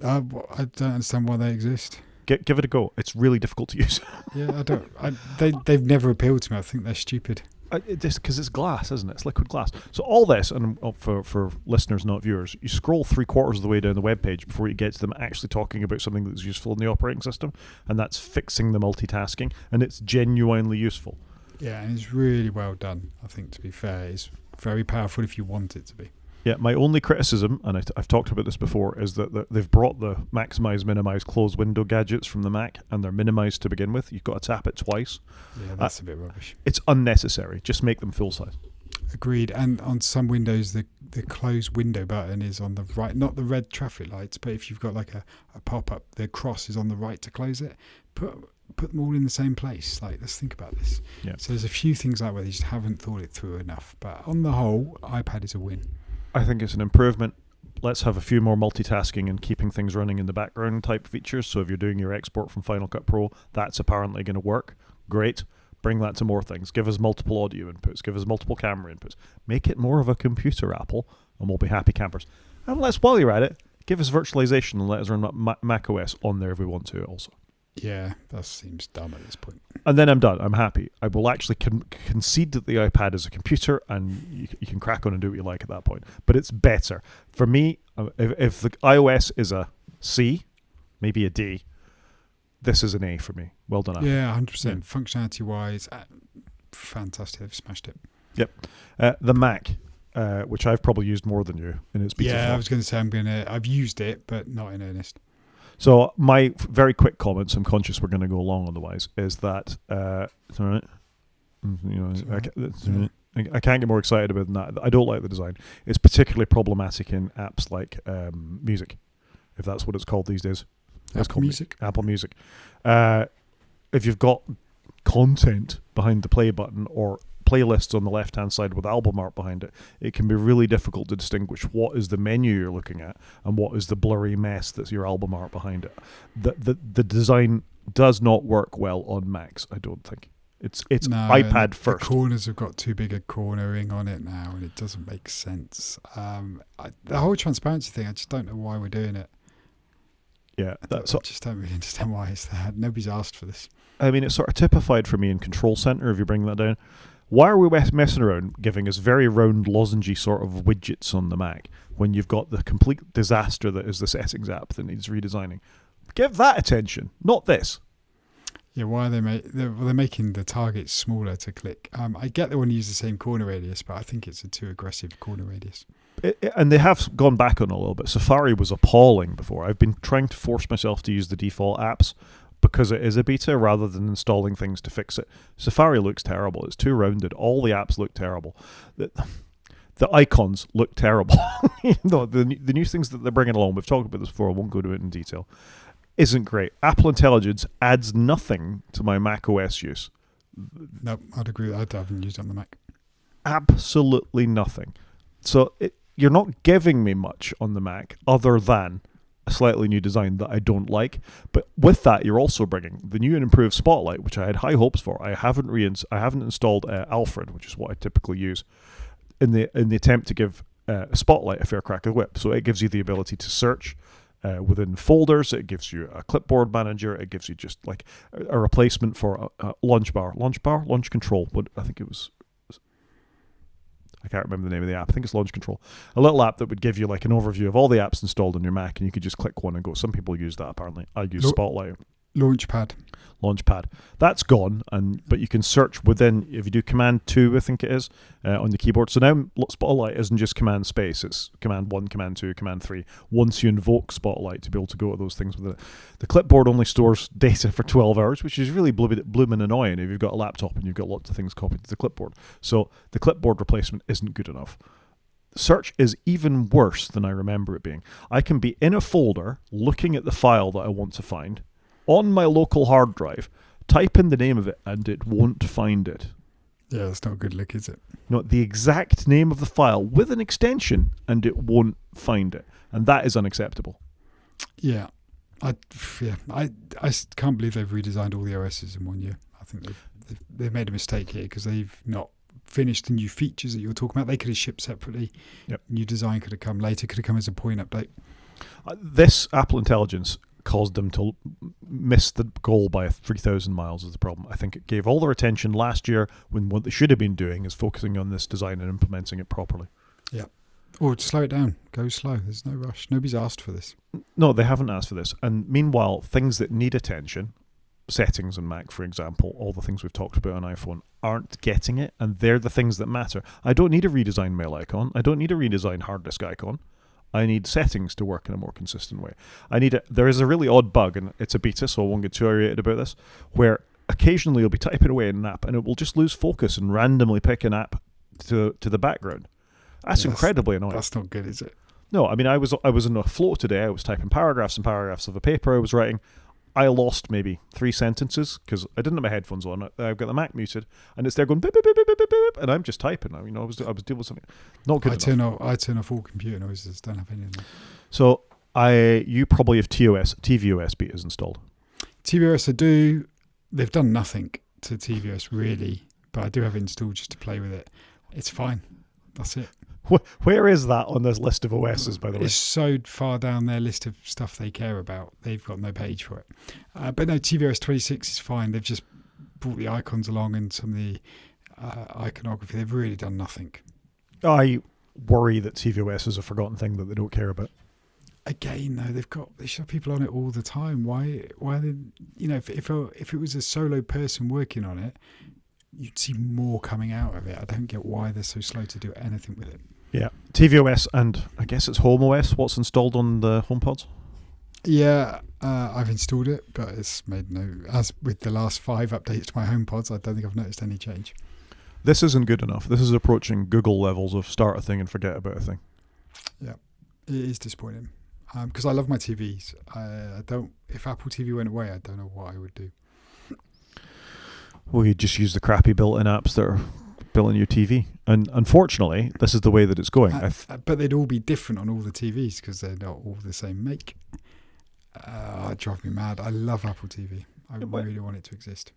I don't understand why they exist. Give it a go. It's really difficult to use. Yeah, I don't. They've never appealed to me. I think they're stupid. Because it's glass, isn't it? It's liquid glass. So all this, and for listeners, not viewers, you scroll 3/4 of the way down the web page before you get to them actually talking about something that's useful in the operating system, and that's fixing the multitasking, and it's genuinely useful. Yeah, and it's really well done, I think, to be fair. It's very powerful if you want it to be. Yeah, my only criticism, and I've talked about this before, is that they've brought the maximize, minimize, close window gadgets from the Mac, and they're minimized to begin with. You've got to tap it twice. Yeah, that's a bit rubbish. It's unnecessary. Just make them full size. Agreed. And on some windows, the close window button is on the right, not the red traffic lights, but if you've got like a pop-up, the cross is on the right to close it. Put them all in the same place. Like, let's think about this. Yeah. So there's a few things like where they just haven't thought it through enough. But on the whole, iPad is a win. I think it's an improvement. Let's have a few more multitasking and keeping things running in the background type features. So if you're doing your export from Final Cut Pro, that's apparently going to work. Great. Bring that to more things. Give us multiple audio inputs. Give us multiple camera inputs. Make it more of a computer, Apple, and we'll be happy campers. And while you're at it, give us virtualization and let us run Mac OS on there if we want to also. Yeah, that seems dumb at this point. And then I'm done. I'm happy. I will actually concede that the iPad is a computer, and you can crack on and do what you like at that point. But it's better. For me, if the iOS is a C, maybe a D, this is an A for me. Well done, Apple. Yeah, 100%. Yeah. Functionality-wise, fantastic. They've smashed it. Yep. The Mac, which I've probably used more than you in its beta form. I was going to say I've used it, but not in earnest. So my very quick comments, I'm conscious we're going to go long otherwise, is that it's all right. I can't get more excited about that. I don't like the design. It's particularly problematic in apps like music, if that's what it's called these days. It's called Music. Apple Music. If you've got content behind the play button or playlists on the left-hand side with album art behind it, it can be really difficult to distinguish what is the menu you're looking at and what is the blurry mess that's your album art behind it. The design does not work well on Macs, I don't think. It's iPad first. The corners have got too big a cornering on it now, and it doesn't make sense. The whole transparency thing, I just don't know why we're doing it. Yeah, I just don't really understand why it's that. Nobody's asked for this. I mean, it's sort of typified for me in Control Center, if you bring that down. Why are we messing around giving us very round, lozengey sort of widgets on the Mac when you've got the complete disaster that is the settings app that needs redesigning? Give that attention, not this. Yeah, why are they're making the targets smaller to click. I get they want to use the same corner radius, but I think it's a too aggressive corner radius. And they have gone back on a little bit. Safari was appalling before. I've been trying to force myself to use the default apps because it is a beta rather than installing things to fix it. Safari looks terrible. It's too rounded. All the apps look terrible. The icons look terrible. The new things that they're bringing along, we've talked about this before, I won't go into it in detail, isn't great. Apple Intelligence adds nothing to my Mac OS use. Nope, I'd agree. I haven't used it on the Mac. Absolutely nothing. So you're not giving me much on the Mac other than a slightly new design that I don't like. But with that, you're also bringing the new and improved Spotlight, which I had high hopes for. I haven't installed Alfred, which is what I typically use, in the attempt to give Spotlight a fair crack of the whip. So it gives you the ability to search within folders. It gives you a clipboard manager. It gives you just like a replacement for a launch control. But I think it was, I can't remember the name of the app. I think it's Launch Control. A little app that would give you like an overview of all the apps installed on your Mac, and you could just click one and go. Some people use that apparently. I use Spotlight. Launchpad. That's gone, but you can search within, if you do Command 2, I think it is, on the keyboard. So now Spotlight isn't just Command space, it's Command 1, Command 2, Command 3. Once you invoke Spotlight to be able to go to those things with it. The clipboard only stores data for 12 hours, which is really blooming annoying if you've got a laptop and you've got lots of things copied to the clipboard. So the clipboard replacement isn't good enough. Search is even worse than I remember it being. I can be in a folder looking at the file that I want to find, on my local hard drive, type in the name of it, and it won't find it. Yeah, that's not a good look, is it? No, the exact name of the file with an extension, and it won't find it. And that is unacceptable. Yeah. I can't believe they've redesigned all the OSs in 1 year. I think they've made a mistake here because they've not finished the new features that you were talking about. They could have shipped separately. Yep. New design could have come later, could have come as a point update. This Apple Intelligence caused them to miss the goal by 3,000 miles is the problem. I think it gave all their attention last year when what they should have been doing is focusing on this design and implementing it properly. Yeah. Or slow it down. Go slow. There's no rush. Nobody's asked for this. No, they haven't asked for this. And meanwhile, things that need attention, settings on Mac, for example, all the things we've talked about on iPhone, aren't getting it, and they're the things that matter. I don't need a redesigned mail icon. I don't need a redesigned hard disk icon. I need settings to work in a more consistent way. There is a really odd bug, and it's a beta, so I won't get too irritated about this, where occasionally you'll be typing away in an app, and it will just lose focus and randomly pick an app to the background. That's incredibly annoying. That's not good, is it? No, I mean, I was in a flow today. I was typing paragraphs and paragraphs of a paper I was writing. I lost maybe 3 sentences because I didn't have my headphones on. I've got the Mac muted, and it's there going beep, beep, beep, beep, beep, beep, and I'm just typing. I was dealing with something not good enough. I turn off all computer noises. Don't have any of them. So you probably have tvOS betas installed. tvOS I do. They've done nothing to tvOS really, but I do have it installed just to play with it. It's fine. That's it. Where is that on this list of OSs, by the way? It's so far down their list of stuff they care about. They've got no page for it. But no, tvOS 26 is fine. They've just brought the icons along and some of the iconography. They've really done nothing. I worry that tvOS is a forgotten thing that they don't care about. Again, though, they show people on it all the time. Why are they? If it was a solo person working on it, you'd see more coming out of it. I don't get why they're so slow to do anything with it. Yeah, tvOS and I guess it's HomeOS. What's installed on the HomePods? Yeah, I've installed it, but it's made as with the last 5 updates to my HomePods, I don't think I've noticed any change. This isn't good enough. This is approaching Google levels of start a thing and forget about a thing. Yeah, it is disappointing because I love my TVs. I don't. If Apple TV went away, I don't know what I would do. Well, you just use the crappy built-in apps that are built in your TV. And unfortunately, this is the way that it's going. But they'd all be different on all the TVs because they're not all the same make. It drives me mad. I love Apple TV. I really want it to exist.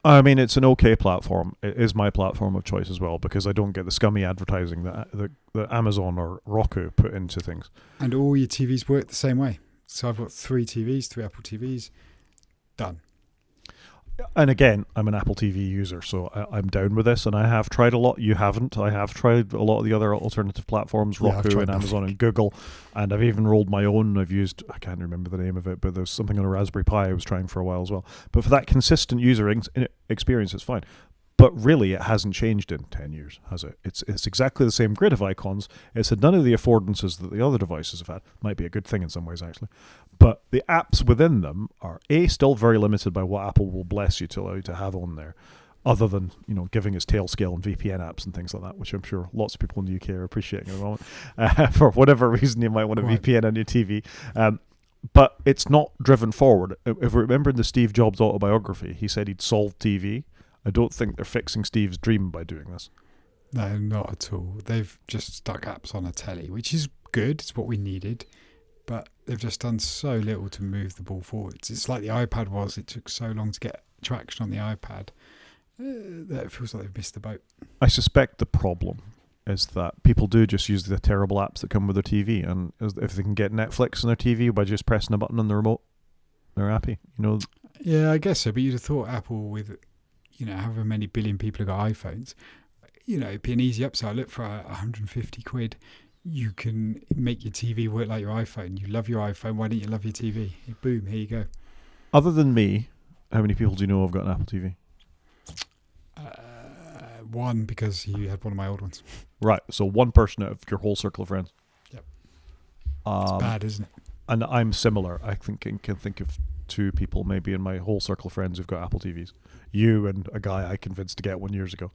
I mean, it's an okay platform. It is my platform of choice as well because I don't get the scummy advertising that Amazon or Roku put into things. And all your TVs work the same way. So I've got 3 Apple TVs. Done. And again, I'm an Apple TV user, so I'm down with this. And I have tried a lot. You haven't. I have tried a lot of the other alternative platforms, Roku and Amazon and Google. And I've even rolled my own. I've used, I can't remember the name of it, but there's something on a Raspberry Pi I was trying for a while as well. But for that consistent user experience, it's fine. But really, it hasn't changed in 10 years, has it? It's exactly the same grid of icons. It's had none of the affordances that the other devices have had. Might be a good thing in some ways, actually. But the apps within them are, A, still very limited by what Apple will bless you to allow you to have on there, other than, giving us tail scale and VPN apps and things like that, which I'm sure lots of people in the UK are appreciating at the moment. For whatever reason, you might want a VPN on your TV. But it's not driven forward. If we remember in the Steve Jobs autobiography, he said he'd solved TV. I don't think they're fixing Steve's dream by doing this. No, not at all. They've just stuck apps on a telly, which is good. It's what we needed. But they've just done so little to move the ball forwards. It's like the iPad was. It took so long to get traction on the iPad that it feels like they've missed the boat. I suspect the problem is that people do just use the terrible apps that come with their TV. And if they can get Netflix on their TV by just pressing a button on the remote, they're happy. Yeah, I guess so. But you'd have thought Apple with... however many billion people have got iPhones, it'd be an easy upsell. Look, for 150 quid, you can make your TV work like your iPhone. You love your iPhone, why don't you love your TV? Boom, here you go. Other than me, how many people do you know have got an Apple TV? One, because he had one of my old ones. Right, so one person out of your whole circle of friends. Yep. It's bad, isn't it? And I'm similar. I can think of 2 people maybe in my whole circle of friends who've got Apple TVs. You and a guy I convinced to get one years ago.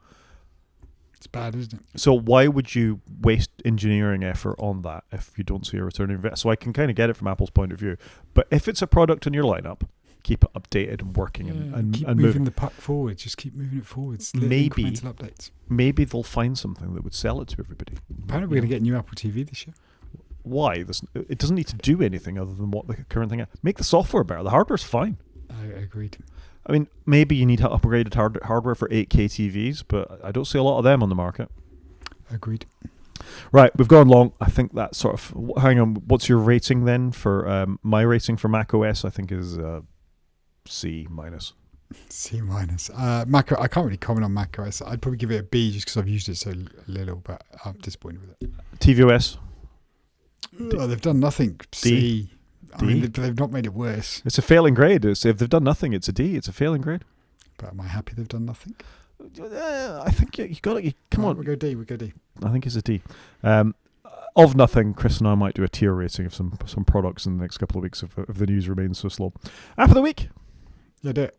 It's bad, isn't it? So why would you waste engineering effort on that if you don't see a return on investment? So I can kind of get it from Apple's point of view. But if it's a product in your lineup, keep it updated and working and keep moving moving the puck forward. Just keep moving it forwards. Maybe incremental updates. Maybe they'll find something that would sell it to everybody. Apparently, we're going to get a new Apple TV this year. Why? It doesn't need to do anything other than what the current thing is. Make the software better. The hardware's fine. I agreed. I mean, maybe you need upgraded hardware for 8K TVs, but I don't see a lot of them on the market. Agreed. Right, we've gone long. I think that sort of... Hang on, what's your rating then for... my rating for Mac OS, I think, is C-. C-. Mac, I can't really comment on Mac OS. I'd probably give it a B just because I've used it so little, but I'm disappointed with it. tvOS? They've done nothing. C. I mean, they've not made it worse. It's a failing grade. If they've done nothing, it's a D. It's a failing grade. But am I happy they've done nothing? I think you got it. Come on. We go D. I think it's a D. Of nothing, Chris and I might do a tier rating of some products in the next couple of weeks if the news remains so slow. App of the week. Yeah, do it.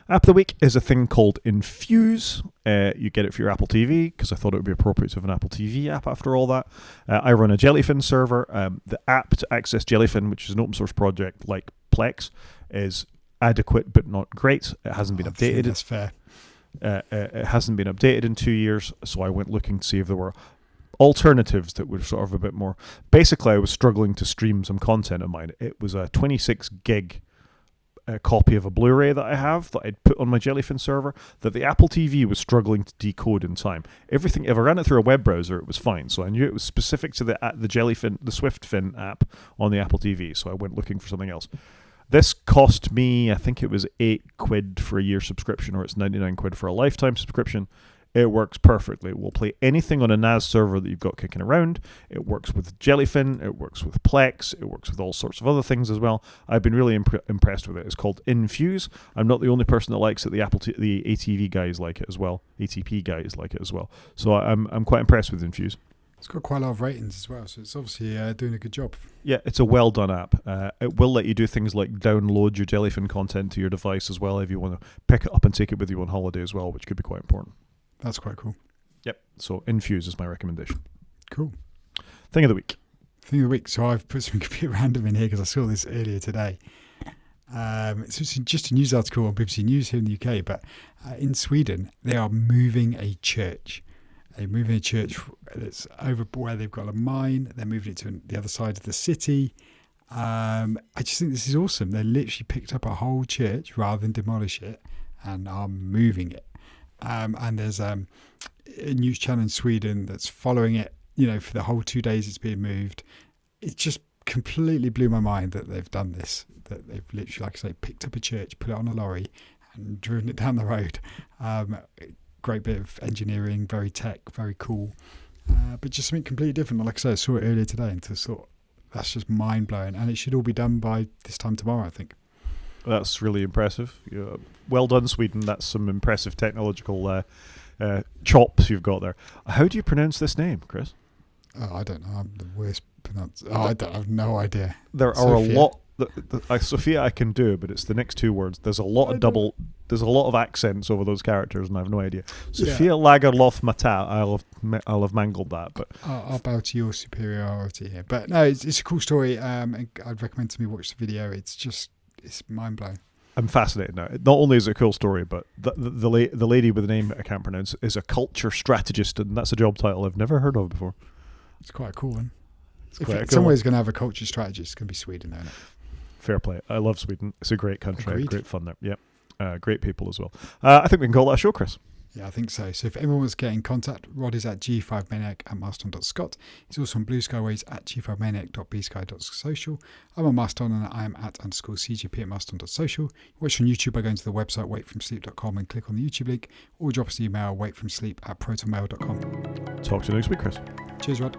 App of the week is a thing called Infuse. You get it for your Apple TV because I thought it would be appropriate to have an Apple TV app after all that. I run a Jellyfin server. The app to access Jellyfin, which is an open source project like Plex, is adequate but not great. It hasn't been updated. That's fair. It hasn't been updated in 2 years, so I went looking to see if there were alternatives that were sort of a bit more... Basically, I was struggling to stream some content of mine. It was a 26 gig copy of a Blu-ray that I have that I'd put on my Jellyfin server that the Apple TV was struggling to decode in time. Everything, if I ran it through a web browser, it was fine. So I knew it was specific to the Jellyfin, the SwiftFin app on the Apple TV. So I went looking for something else. This cost me, I think it was £8 for a year subscription, or it's 99 quid for a lifetime subscription. It works perfectly. It will play anything on a NAS server that you've got kicking around. It works with Jellyfin. It works with Plex. It works with all sorts of other things as well. I've been really impressed with it. It's called Infuse. I'm not the only person that likes it. The the ATV guys like it as well. ATP guys like it as well. So I'm quite impressed with Infuse. It's got quite a lot of ratings as well, so it's obviously doing a good job. Yeah, it's a well done app. It will let you do things like download your Jellyfin content to your device as well if you want to pick it up and take it with you on holiday as well, which could be quite important. That's quite cool. Yep. So Infuse is my recommendation. Cool. Thing of the week. Thing of the week. So I've put something a bit random in here because I saw this earlier today. It's just a news article on BBC News here in the UK, but in Sweden they are moving a church. They're moving a church that's over where they've got a mine. They're moving it to the other side of the city. I just think this is awesome. They literally picked up a whole church rather than demolish it and are moving it. And there's a news channel in Sweden that's following it, for the whole 2 days it's being moved. It just completely blew my mind that they've done this, that they've literally, like I say, picked up a church, put it on a lorry and driven it down the road. Great bit of engineering, very tech, very cool. But just something completely different. Like I said, I saw it earlier today and just thought, that's just mind-blowing. And it should all be done by this time tomorrow, I think. That's really impressive. Well done, Sweden. That's some impressive technological chops you've got there. How do you pronounce this name, Chris? Oh, I don't know. I'm the worst pronouncer. I have no idea. There are Sophia. a lot. Sophia, I can do, but it's the next two words. There's a lot of There's a lot of accents over those characters, and I have no idea. Sophia Lagerlof Mata. I'll have mangled that, but I'll bow to your superiority here. But no, it's a cool story. And I'd recommend to me watch the video. It's mind blowing. I'm fascinated now. Not only is it a cool story, but the lady with the name I can't pronounce is a culture strategist, and that's a job title I've never heard of before. It's quite a cool one. If somebody's going to have a culture strategist, it's going to be Sweden, isn't it? Fair play. I love Sweden. It's a great country. Agreed. Great fun there. Yep. Great people as well. I think we can call that a show, Chris. Yeah, I think so. So if anyone wants to get in contact, Rod is at g5maniac@mastodon.scot. He's also on Blue Skyways at g5maniac.bsky.social. I'm on Mastodon and I am at _CGP at mastodon.social. Watch on YouTube by going to the website waitfromsleep.com and click on the YouTube link, or drop us an email waitfromsleep@protonmail.com. Talk to you next week, Chris. Cheers, Rod.